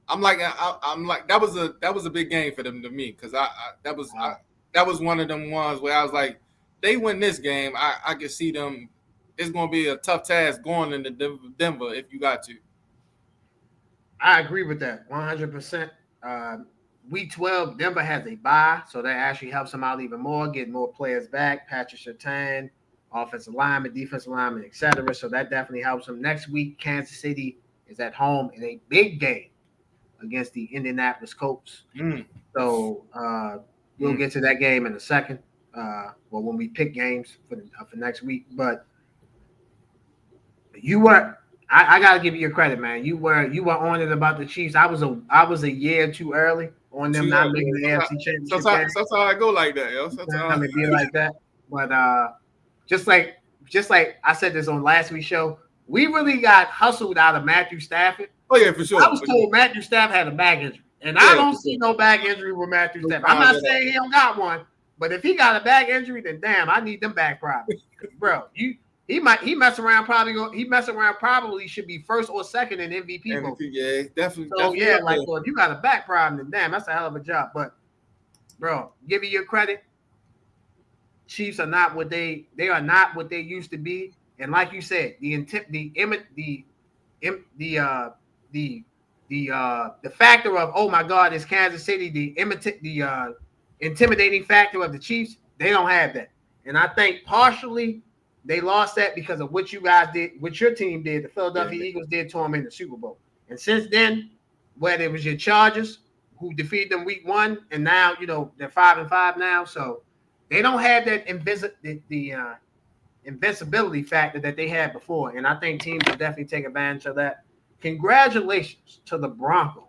I'm like that was a big game for them to me because that was one of them ones where I was like, they win this game, I can see them. It's going to be a tough task going into Denver if you got to. I agree with that 100%. Week 12, Denver has a bye, so that actually helps them out even more, get more players back, Patrick Surtain, offensive lineman, defensive lineman, etc. So that definitely helps them. Next week, Kansas City is at home in a big game against the Indianapolis Colts. So we'll get to that game in a second. Well, when we pick games for next week, but you were. I gotta give you your credit, man. You were on it about the Chiefs. I was a year too early on them not making the AFC Championship. Sometimes I go like that, yo. Sometimes I be like that, but just like I said this on last week's show, we really got hustled out of Matthew Stafford. Oh yeah, for sure. I was told Matthew Stafford had a back injury, and I don't see no back injury with Matthew Stafford. I'm not saying he don't got one, but if he got a back injury, then damn, I need them back problems, bro. He mess around probably should be first or second in MVP vote. Yeah, definitely. So definitely like, well, if you got a back problem, then damn, that's a hell of a job. But bro, give you your credit. Chiefs are not what they are not what they used to be. And like you said, the factor of, oh my God, it's Kansas City, the intimidating factor of the Chiefs, they don't have that. And I think partially they lost that because of what you guys did, what your team did, the Philadelphia Eagles did to them in the Super Bowl. And since then, whether it was your Chargers who defeated them week 1, and now, you know, they're 5-5 now. So they don't have that invincibility factor that they had before. And I think teams will definitely take advantage of that. Congratulations to the Broncos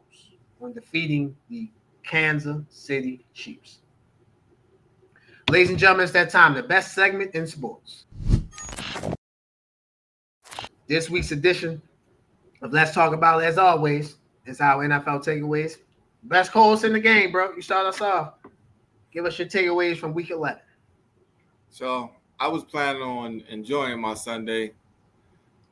on defeating the Kansas City Chiefs. Ladies and gentlemen, it's that time, the best segment in sports. This week's edition of Let's Talk About It, as always, is our NFL takeaways. Best calls in the game, bro. You start us off. Give us your takeaways from week 11. So I was planning on enjoying my Sunday,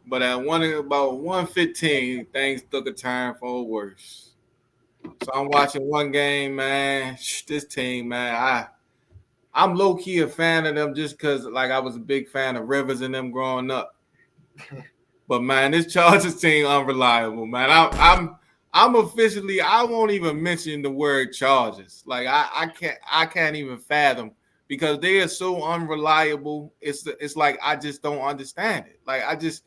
but at about 1:15, things took a turn for the worse. So I'm watching one game, man. This team, man, I'm low-key a fan of them just because, like, I was a big fan of Rivers and them growing up. But, man, this Chargers team unreliable, man. I won't even mention the word charges. Like I can't even fathom because they are so unreliable. It's like I just don't understand it. Like it's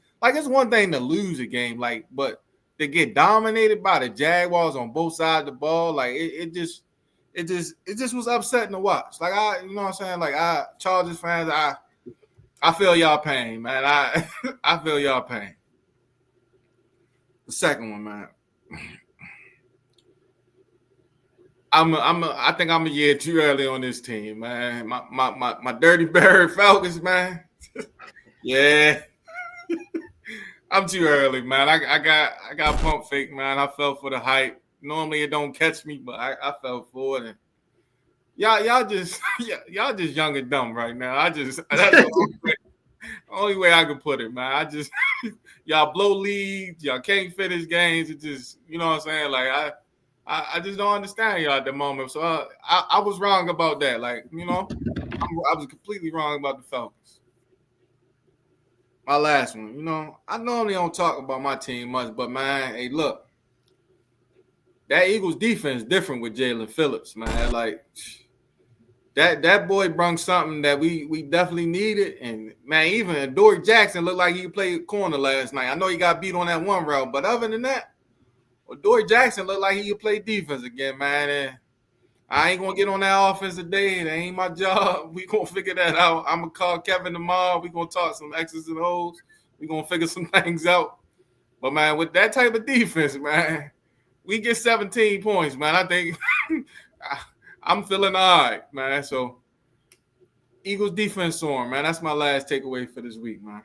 one thing to lose a game, like, but to get dominated by the Jaguars on both sides of the ball, like it just was upsetting to watch. Like you know what I'm saying? Like Chargers fans, I feel y'all pain, man. I feel y'all pain. The second one, man. I think I'm a year too early on this team, man. My Dirty Bird Falcons, man. Yeah. I'm too early, man. I got pump fake, man. I fell for the hype. Normally it don't catch me, but I fell for it. And y'all just young and dumb right now. That's the only way I can put it, man. Y'all blow leads, y'all can't finish games. It just, you know what I'm saying? Like I just don't understand y'all at the moment. So I was wrong about that. Like, you know, I was completely wrong about the Falcons. My last one, you know, I normally don't talk about my team much, but man, hey, look, that Eagles defense different with Jalen Phillips, man. Like that boy brought something that we definitely needed, and man, even Dory Jackson looked like he played corner last night. I know he got beat on that one route, but other than that, Dory Jackson looked like he could play defense again, man. And I ain't gonna get on that offense today. That ain't my job. We gonna figure that out. I'm gonna call Kevin tomorrow. We gonna talk some X's and O's. We gonna figure some things out. But man, with that type of defense, man, we get 17 points, man. I think I'm feeling all right, man. So Eagles defense on, man. That's my last takeaway for this week, man.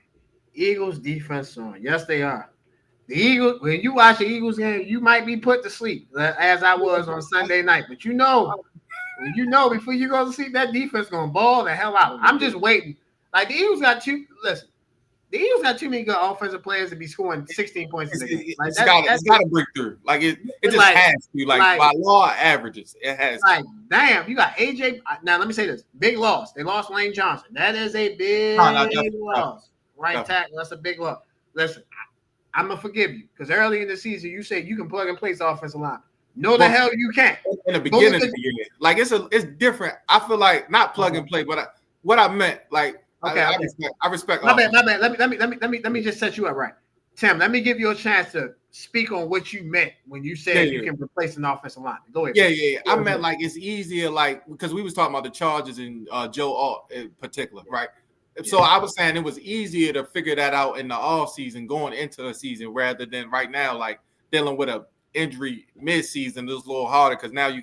Eagles defense on. Yes, they are. The Eagles, when you watch the Eagles game, you might be put to sleep, as I was on Sunday night. But you know before you go to sleep, that defense gonna ball the hell out. I'm just waiting. Like the Eagles got too many good offensive players to be scoring 16 points in the game. Like it's got to break through. Like it just has to. Like by law averages, it has. Like damn, you got AJ. Now let me say this: big loss. They lost Lane Johnson. That is a big loss. Right tackle. That's a big loss. Listen. I'm gonna forgive you because early in the season you said you can plug and place offensive line. No, the hell you can't. In the beginning of the year, like it's different. I feel like not plug and play, but what I meant, like, okay, I respect. My bad. Let me just set you up right, Tim. Let me give you a chance to speak on what you meant when you said you can replace an offensive line. Go ahead. Yeah. I meant like it's easier, like because we was talking about the Chargers and Joe Alt in particular, right? So I was saying it was easier to figure that out in the off season going into the season rather than right now, like dealing with a injury mid-season. It's a little harder because now you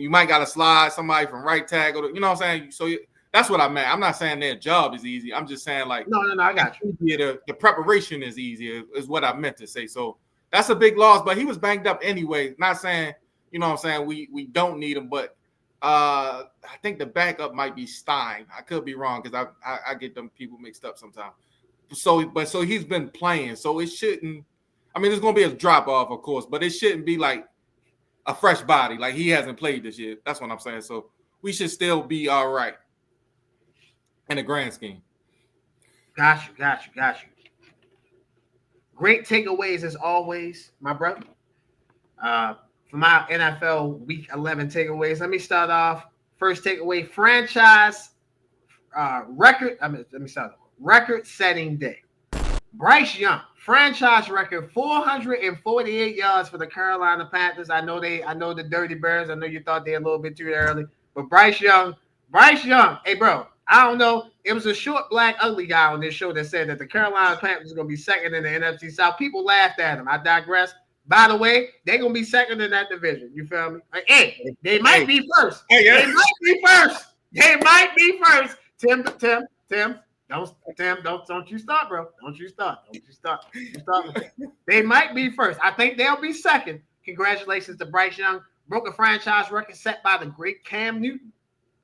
might gotta slide somebody from right tackle. You know what I'm saying? So that's what I meant. I'm not saying their job is easy. I'm just saying like no, I got you. The preparation is easier is what I meant to say. So that's a big loss, but he was banged up anyway. Not saying, you know what I'm saying, we don't need him, but I think the backup might be Stein. I could be wrong because I get them people mixed up sometimes. So he's been playing. So it shouldn't. I mean, there's gonna be a drop off, of course, but it shouldn't be like a fresh body. Like he hasn't played this year. That's what I'm saying. So we should still be all right in the grand scheme. Got you. Great takeaways as always, my brother. For my NFL Week 11 takeaways, let me start off. First takeaway: franchise record. Let me start. Record-setting day. Bryce Young, franchise record, 448 yards for the Carolina Panthers. I know the Dirty Birds. I know you thought they were a little bit too early, but Bryce Young. Hey, bro. I don't know. It was a short, black, ugly guy on this show that said that the Carolina Panthers are going to be second in the NFC South. People laughed at him. I digress. By the way, they're going to be second in that division. You feel me? Like, hey, they might be first. They might be first. Tim. Don't you start, bro. Don't you start. They might be first. I think they'll be second. Congratulations to Bryce Young. Broke a franchise record set by the great Cam Newton.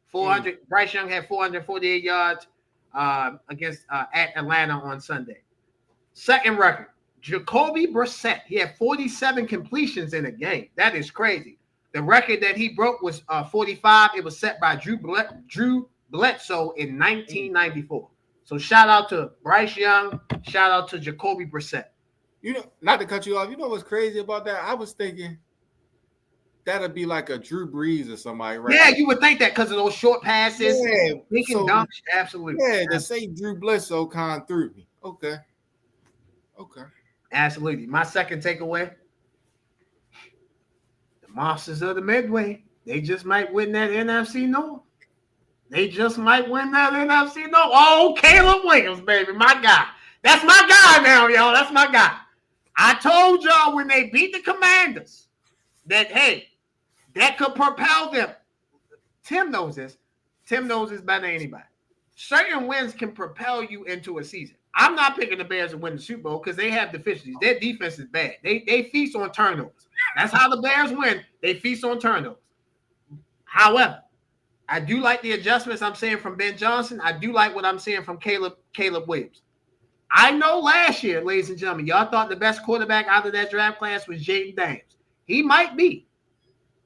400. Bryce Young had 448 yards against at Atlanta on Sunday. Second record, Jacoby Brissett. He had 47 completions in a game. That is crazy. The record that he broke was 45. It was set by Drew Bledsoe in 1994. So shout out to Bryce Young. Shout out to Jacoby Brissett. You know, not to cut you off. You know what's crazy about that? I was thinking that'd be like a Drew Brees or somebody, right? Yeah, you would think that because of those short passes, Yeah, making dunks. Absolutely. Yeah, to say Drew Bledsoe kind of threw me. Okay. Absolutely. My second takeaway: the Monsters of the Midway. They just might win that NFC North. Oh, Caleb Williams, baby, my guy. That's my guy now, y'all. That's my guy. I told y'all when they beat the Commanders that, hey, that could propel them. Tim knows this. Tim knows this better than anybody. Certain wins can propel you into a season. I'm not picking the Bears to win the Super Bowl because they have deficiencies. Their defense is bad. They feast on turnovers. That's how the Bears win. They feast on turnovers. However, I do like the adjustments I'm seeing from Ben Johnson. I do like what I'm seeing from Caleb Williams. I know last year, ladies and gentlemen, y'all thought the best quarterback out of that draft class was Jaden Daniels. He might be.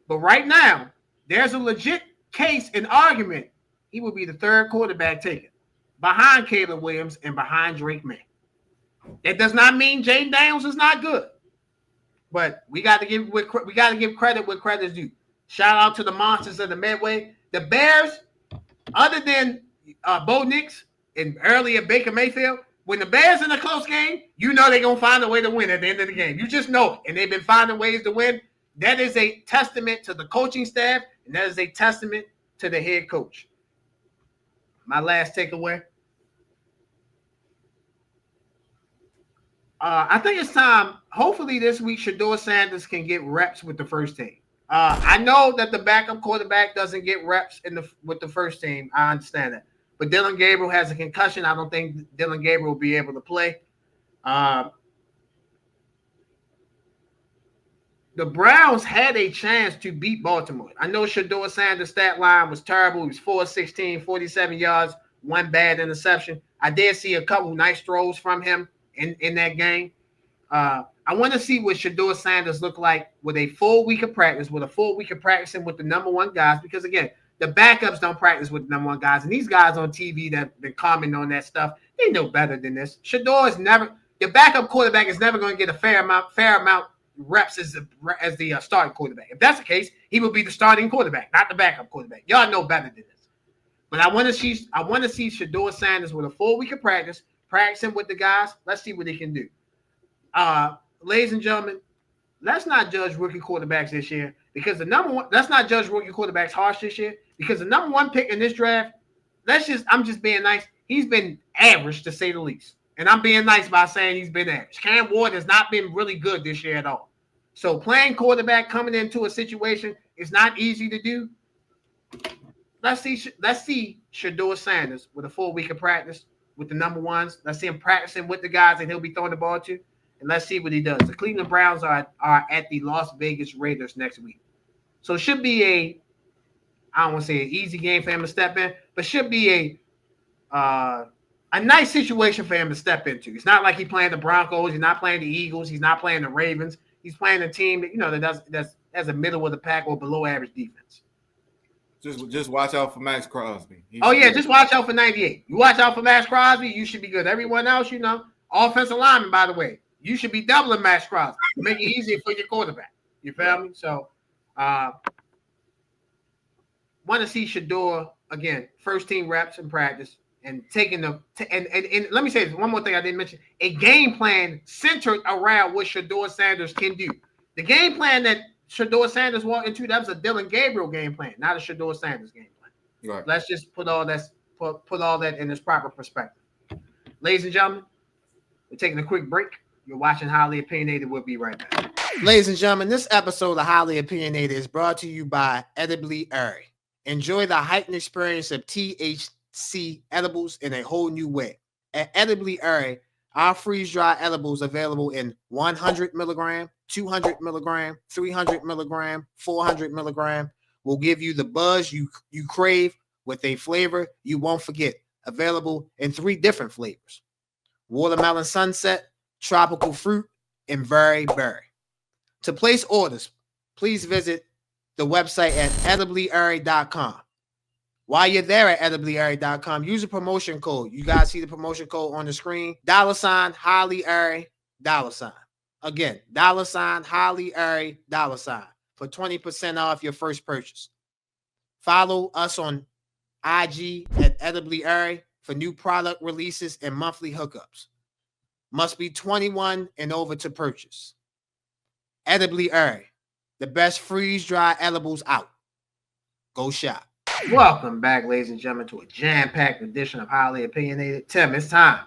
But right now, there's a legit case and argument he will be the third quarterback taken behind Caleb Williams and behind Drake May. That does not mean Jaden Daniels is not good. But we got to give credit where credit is due. Shout out to the Monsters of the Midway. The Bears, other than Bo Nix and earlier Baker Mayfield, when the Bears in a close game, you know they're going to find a way to win at the end of the game. You just know it. And they've been finding ways to win. That is a testament to the coaching staff, and that is a testament to the head coach. My last takeaway. I think it's time. Hopefully this week, Shedeur Sanders can get reps with the first team. I know that the backup quarterback doesn't get reps with the first team. I understand that. But Dylan Gabriel has a concussion. I don't think Dylan Gabriel will be able to play. The Browns had a chance to beat Baltimore. I know Shedeur Sanders' stat line was terrible. He was 4-16, 47 yards, one bad interception. I did see a couple nice throws from him in that game. I want to see what Shedeur Sanders look like with a full week of practice, with a full week of practicing with the number one guys, because, again, the backups don't practice with the number one guys. And these guys on TV that have been commenting on that stuff, they know better than this. Shedeur is never – the backup quarterback is never going to get a fair amount reps as the starting quarterback. If that's the case, he will be the starting quarterback, not the backup quarterback. Y'all know better than this. But I want to see Shedeur Sanders with a full week of practicing with the guys. Let's see what he can do. Ladies and gentlemen, let's not judge rookie quarterbacks this year because let's not judge rookie quarterbacks harsh this year because the number one pick in this draft, I'm just being nice. He's been average to say the least. And I'm being nice by saying he's been average. Cam Ward has not been really good this year at all. So playing quarterback coming into a situation is not easy to do. Let's see Shedeur Sanders with a full week of practice with the number ones. Let's see him practicing with the guys that he'll be throwing the ball to. And let's see what he does. The Cleveland Browns are at the Las Vegas Raiders next week. So it should be I don't want to say an easy game for him to step in, but should be a nice situation for him to step into. It's not like he's playing the Broncos. He's not playing the Eagles. He's not playing the Ravens. He's playing a team that has a middle of the pack or below average defense. Just watch out for Max Crosby. Just watch out for 98. You watch out for Max Crosby, you should be good. Everyone else, offensive lineman, by the way, you should be doubling Max Crosby. Make it easier for your quarterback. You feel me? So, want to see Shedeur again, first team reps in practice. And taking and let me say this, one more thing I didn't mention, a game plan centered around what Shedeur Sanders can do. The game plan that Shedeur Sanders walked into, that was a Dylan Gabriel game plan, not a Shedeur Sanders game plan. Right. Let's just put all that in its proper perspective. Ladies and gentlemen, we're taking a quick break. You're watching Highly Opinionated. We'll be right back. Ladies and gentlemen, this episode of Highly Opinionated is brought to you by Edibly Airy. Enjoy the heightened experience of THC edibles in a whole new way. At Edibly Airy, our freeze-dry edibles available in 100 milligram, 200 milligram, 300 milligram, 400 milligram will give you the buzz you crave with a flavor you won't forget. Available in 3 different flavors: watermelon sunset, tropical fruit, and berry. To place orders, please visit the website at ediblyairy.com. While you're there at ediblyairy.com, use a promotion code. You guys see the promotion code on the screen. $Highly Airy, $. Again, $, Highly Airy, $, for 20% off your first purchase. Follow us on IG at Edibly Airy for new product releases and monthly hookups. Must be 21 and over to purchase. Edibly Airy, the best freeze-dry edibles out. Go shop. Welcome back, ladies and gentlemen, to a jam-packed edition of Highly Opinionated. Tim, it's time.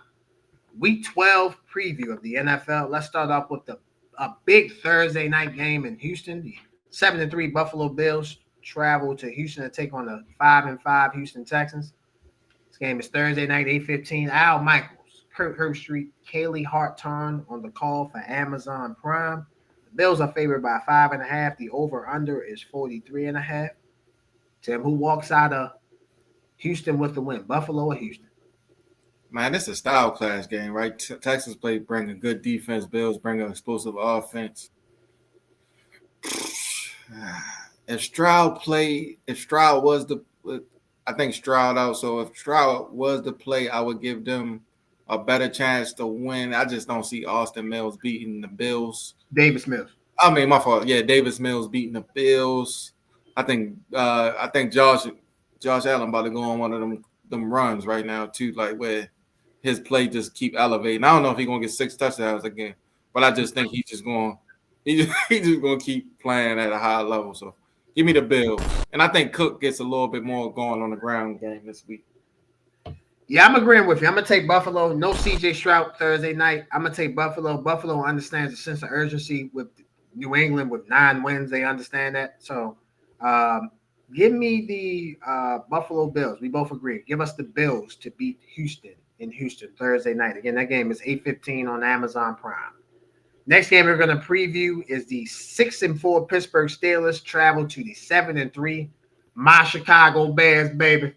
Week 12 preview of the NFL. Let's start off with a big Thursday night game in Houston. The 7-3 Buffalo Bills travel to Houston to take on the 5-5 Houston Texans. This game is Thursday night, 8:15. Al Michaels, Kurt Herbstreit, Kaylee Harton on the call for Amazon Prime. The Bills are favored by 5.5. The over-under is 43.5. Tim, who walks out of Houston with the win, Buffalo or Houston? Man, this is a style class game, right? Texans bring a good defense. Bills bring an explosive offense. If Stroud was I think Stroud out. So if Stroud was the play, I would give them a better chance to win. I just don't see Austin Mills beating the Bills. Davis Mills. I mean, my fault. Yeah, Davis Mills beating the Bills. I think Josh Allen about to go on one of them runs right now too, like where his play just keep elevating. I don't know if he's gonna get 6 touchdowns again, but I just think he's just gonna keep playing at a high level. So give me the Bills, and I think Cook gets a little bit more going on the ground game this week. Yeah, I'm agreeing with you. I'm gonna take Buffalo. No CJ Stroud Thursday night. I'm gonna take Buffalo. Buffalo understands the sense of urgency with New England with 9 wins. They understand that. So give me the Buffalo Bills. We both agree. Give us the Bills to beat Houston in Houston Thursday night. Again, that game is 8:15 on Amazon Prime. Next game we're going to preview is the 6-4 Pittsburgh Steelers travel to the 7-3 my Chicago Bears, baby.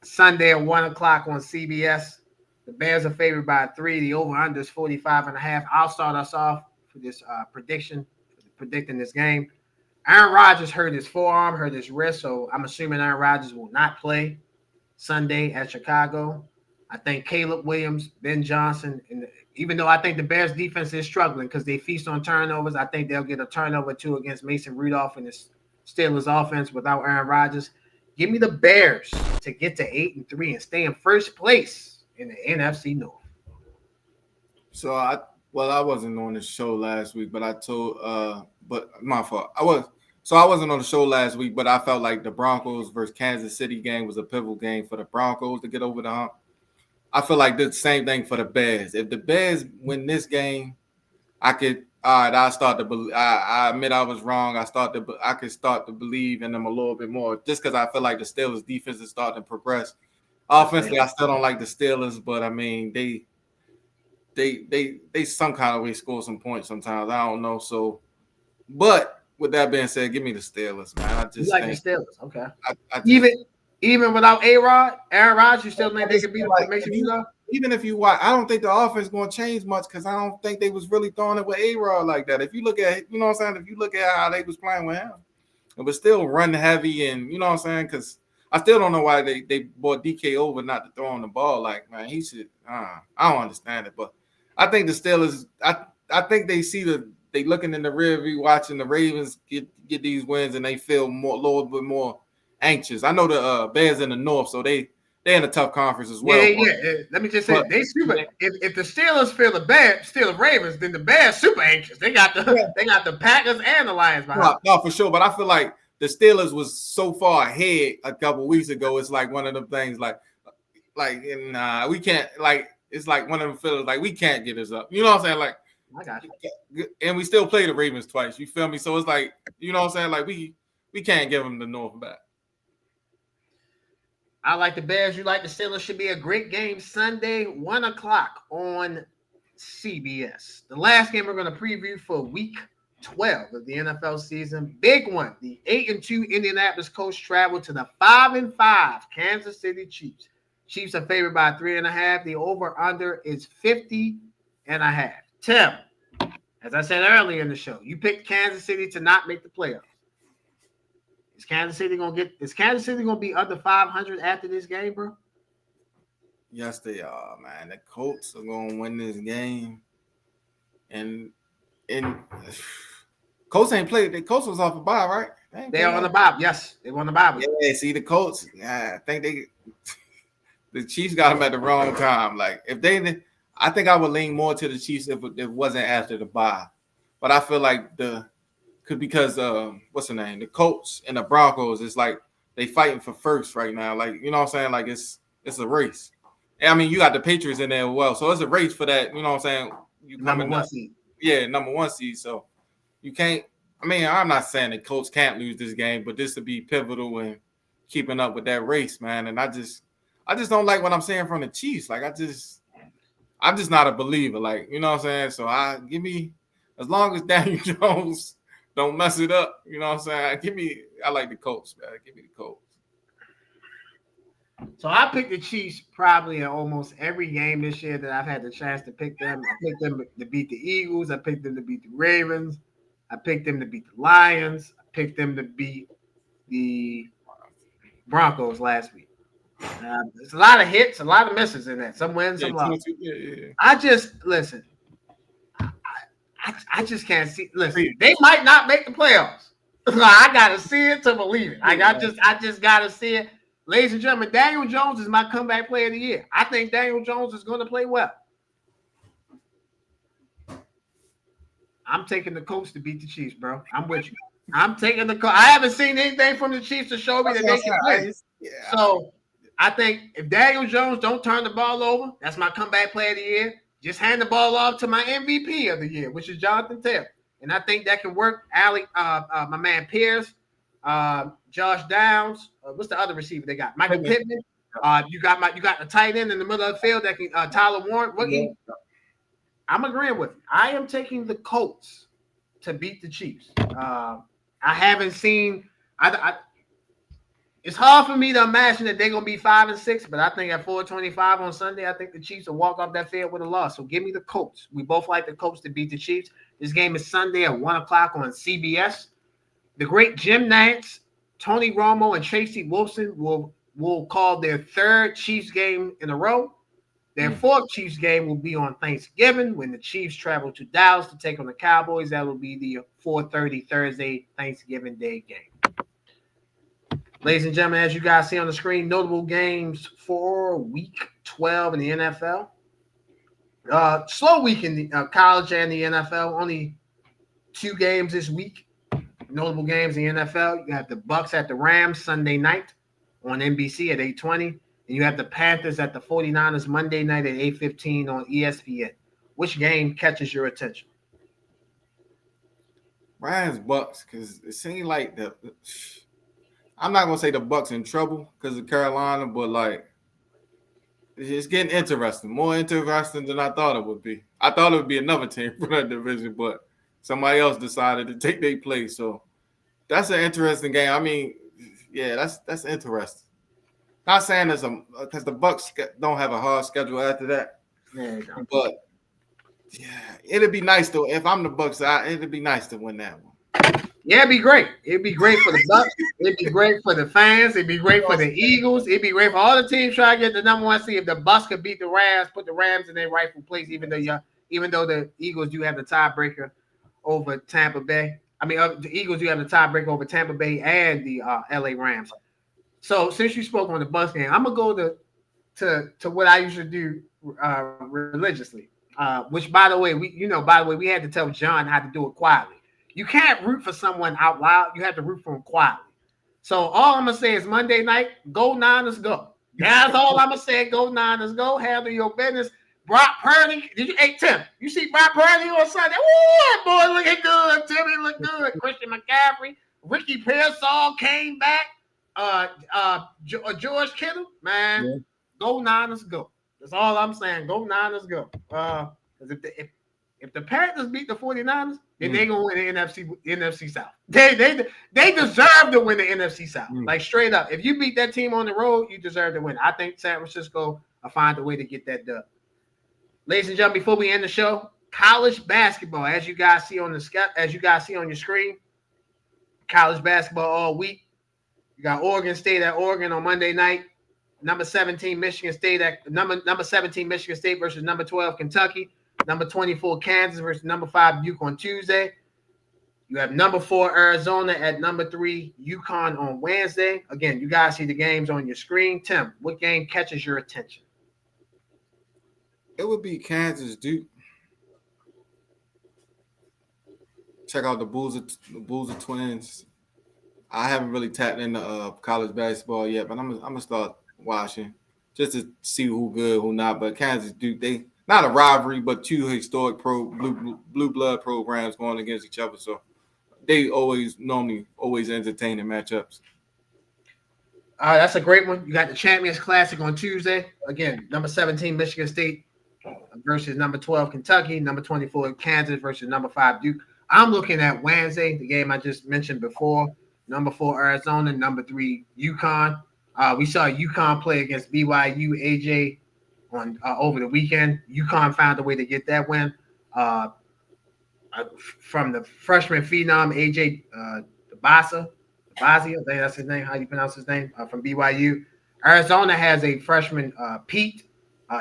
Sunday at 1 o'clock on CBS. The Bears are favored by 3. The over-under is 45.5. I'll start us off for this predicting this game. Aaron Rodgers hurt his forearm, hurt his wrist, so I'm assuming Aaron Rodgers will not play Sunday at Chicago. I think Caleb Williams, Ben Johnson, and even though I think the Bears defense is struggling because they feast on turnovers, I think they'll get a turnover too against Mason Rudolph and the Steelers offense without Aaron Rodgers. Give me the Bears to get to 8-3 and stay in first place in the NFC North. So I wasn't on the show last week, but I told but my fault. I wasn't on the show last week, but I felt like the Broncos versus Kansas City game was a pivotal game for the Broncos to get over the hump. I feel like the same thing for the Bears. If the Bears win this game, I could start to believe. I admit I was wrong. I could start to believe in them a little bit more, just because I feel like the Steelers' defense is starting to progress. Offensively, I still don't like the Steelers, but I mean they some kind of way score some points sometimes. I don't know. So, but with that being said, give me the Steelers, man. I just the Steelers. Okay. Even without Aaron Rodgers, you still think they could beat them? Even if you watch, I don't think the offense is going to change much because I don't think they was really throwing it with A-Rod like that. If you look at, you know what I'm saying, if you look at how they was playing with him, it was still run heavy and, you know what I'm saying, because I still don't know why they brought DK over not to throw on the ball. Like, man, he should, I don't understand it. But I think the Steelers, I think they they looking in the rear view watching the Ravens get these wins and they feel a little bit more anxious. I know the Bears in the North, so they're in a tough conference as well. Yeah. Let me just say, they super. If the Steelers feel the Steelers Ravens, then the Bears super anxious. They got the Packers and the Lions behind. No, for sure. But I feel like the Steelers was so far ahead a couple weeks ago. It's like one of them things, we can't. Like it's like one of them feelings like we can't get this up. You know what I'm saying? Like I got you. And we still play the Ravens twice. You feel me? So it's like, you know what I'm saying? Like we can't give them the North back. I like the Bears. You like the Steelers. Should be a great game Sunday, 1 o'clock on CBS. The last game we're going to preview for week 12 of the NFL season. Big one. The 8-2 Indianapolis Colts travel to the 5-5 Kansas City Chiefs. Chiefs are favored by 3.5. The over-under is 50.5. Tim, as I said earlier in the show, you picked Kansas City to not make the playoffs. Is Kansas City gonna be under 500 after this game, bro? Yes, they are, man. The Colts are gonna win this game, and and Colts ain't played. The Colts was off a bye, right? They're on the bye. Yes, they won the bye. Yeah, see the Colts. Yeah, I think the Chiefs got them at the wrong time. Like if they, I think I would lean more to the Chiefs if it wasn't after the bye. But I feel like because what's the name? The Colts and the Broncos is like they fighting for first right now. Like you know what I'm saying? Like it's a race. And I mean you got the Patriots in there as well, so it's a race for that. You know what I'm saying? You number one seed. Yeah, number one seed. So you can't. I mean, I'm not saying the Colts can't lose this game, but this would be pivotal in keeping up with that race, man. And I just don't like what I'm saying from the Chiefs. Like I'm just not a believer. Like you know what I'm saying. So as long as Daniel Jones don't mess it up, you know what I'm saying. I like the Colts, man. Give me the Colts. So I picked the Chiefs probably in almost every game this year that I've had the chance to pick them. I picked them to beat the Eagles. I picked them to beat the Ravens. I picked them to beat the Lions. I picked them to beat the Broncos last week. There's a lot of hits, a lot of misses in that. Some wins, some losses. Yeah. I just listen. I just can't see. Listen, they might not make the playoffs. I gotta see it to believe it. I just gotta see it. Ladies and gentlemen, Daniel Jones is my comeback player of the year. I think Daniel Jones is going to play well. I'm taking the Colts to beat the Chiefs, bro. I'm with you. I'm taking the Colts. I haven't seen anything from the Chiefs to show me that they can win. Yeah. So I think if Daniel Jones don't turn the ball over, that's my comeback player of the year. Just hand the ball off to my MVP of the year, which is Jonathan Taylor. And I think that can work. My man Pierce, Josh Downs. What's the other receiver they got? Michael Pittman. You got the tight end in the middle of the field that can Tyler Warren. I'm agreeing with you. I am taking the Colts to beat the Chiefs. I haven't seen. It's hard for me to imagine that they're gonna be 5-6, but I think at 4:25 on Sunday, I think the Chiefs will walk off that field with a loss. So give me the Colts. We both like the Colts to beat the Chiefs. This game is Sunday at 1:00 on CBS. The great Jim Nantz, Tony Romo, and Tracy Wolfson will call their third Chiefs game in a row. Their fourth Chiefs game will be on Thanksgiving when the Chiefs travel to Dallas to take on the Cowboys. That will be the 4:30 Thursday Thanksgiving Day game. Ladies and gentlemen, as you guys see on the screen, notable games for Week 12 in the NFL. Slow week in the college and the NFL. Only 2 games this week. Notable games in the NFL. You have the Bucks at the Rams Sunday night on NBC at 8:20. And you have the Panthers at the 49ers Monday night at 8:15 on ESPN. Which game catches your attention? Rams Bucks, because it seemed like I'm not gonna say the Bucks in trouble because of Carolina, but like it's getting interesting, more interesting than I thought it would be. I thought it would be another team for that division, but somebody else decided to take their place. So that's an interesting game. I mean, yeah, that's interesting. Not saying there's because the Bucks don't have a hard schedule after that. Yeah, but yeah, it'd be nice though. If I'm the Bucks, it'd be nice to win that one. Yeah, it'd be great. It'd be great for the Bucks. It'd be great for the fans. It'd be great for the Eagles. It'd be great for all the teams trying to get the number one seed. If the Bucks could beat the Rams, put the Rams in their rightful place, even though the Eagles do have the tiebreaker over Tampa Bay. I mean, the Eagles do have the tiebreaker over Tampa Bay and the LA Rams. So since you spoke on the Bucks game, I'm gonna go to what I usually do religiously. Which, by the way, we had to tell John how to do it quietly. You can't root for someone out loud. You have to root for them quietly. So all I'm gonna say is Monday night, go Niners, go. That's all I'm gonna say. Go Niners, go. Handle your business. Brock Purdy, hey Tim, you see Brock Purdy on Sunday? Ooh, boy, looking good. Timmy look good. Christian McCaffrey, Ricky Pearsall came back. George Kittle, man, yeah. Go Niners, go. That's all I'm saying. Go Niners, go. If the Panthers beat the 49ers, then they're gonna win the NFC South. They deserve to win the NFC South. Like straight up. If you beat that team on the road, you deserve to win. I think San Francisco will find a way to get that done. Ladies and gentlemen, before we end the show, college basketball, as you guys see on your screen, college basketball all week. You got Oregon State at Oregon on Monday night. Number 17 Michigan State versus number 12 Kentucky. number 24 Kansas versus number 5 Duke on Tuesday. You have number 4 Arizona at number 3 UConn on Wednesday. Again, you guys see the games on your screen. Tim, what game catches your attention? It would be Kansas Duke. Check out the Boozer Twins. I haven't really tapped into college basketball yet, but I'm gonna start watching just to see who good, who not. But Kansas Duke, they not a rivalry, but 2 historic blue blood programs going against each other. So they normally entertaining matchups. That's a great one. You got the Champions Classic on Tuesday. Again, number 17 Michigan State versus number 12 Kentucky, number 24 Kansas versus number 5 Duke. I'm looking at Wednesday, the game I just mentioned before. Number 4 Arizona, number 3 UConn. We saw UConn play against BYU AJ on over the weekend. UConn found a way to get that win from the freshman phenom AJ Dabasa. I think that's his name. How do you pronounce his name? From BYU. Arizona has a freshman, Pete.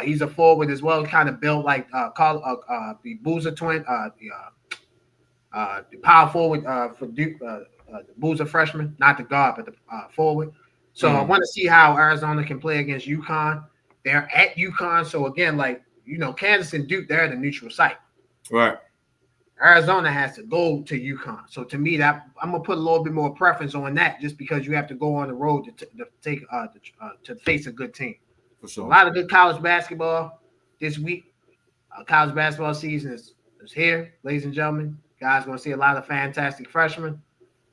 He's a forward as well, kind of built like the Boozer twin, the power forward for Duke, the Boozer freshman, not the guard, but the forward. So I want to see how Arizona can play against UConn. They're at UConn, so again, like Kansas and Duke, they're at a neutral site. Right. Arizona has to go to UConn. So to me, that I'm gonna put a little bit more preference on that, just because you have to go on the road to face a good team. For sure. A lot of good college basketball this week. College basketball season is here, ladies and gentlemen. Guys, going to see a lot of fantastic freshmen,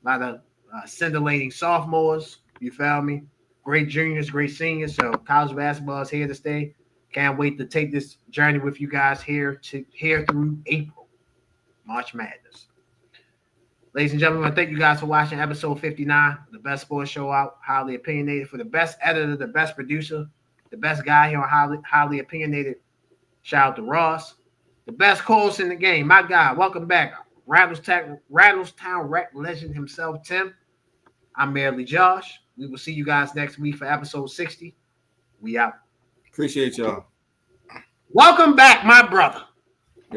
a lot of scintillating sophomores. You feel me? Great juniors, great seniors. So college basketball is here to stay. Can't wait to take this journey with you guys here through April, March Madness. Ladies and gentlemen, I thank you guys for watching episode 59, the best sports show out, Highly Opinionated. For the best editor, the best producer, the best guy here on Highly Opinionated, shout out to Ross. The best co-host in the game, my guy. Welcome back, Rattlestown Rec legend himself, Tim. I'm merely Josh. We will see you guys next week for episode 60. We out. Appreciate y'all. Welcome back, my brother.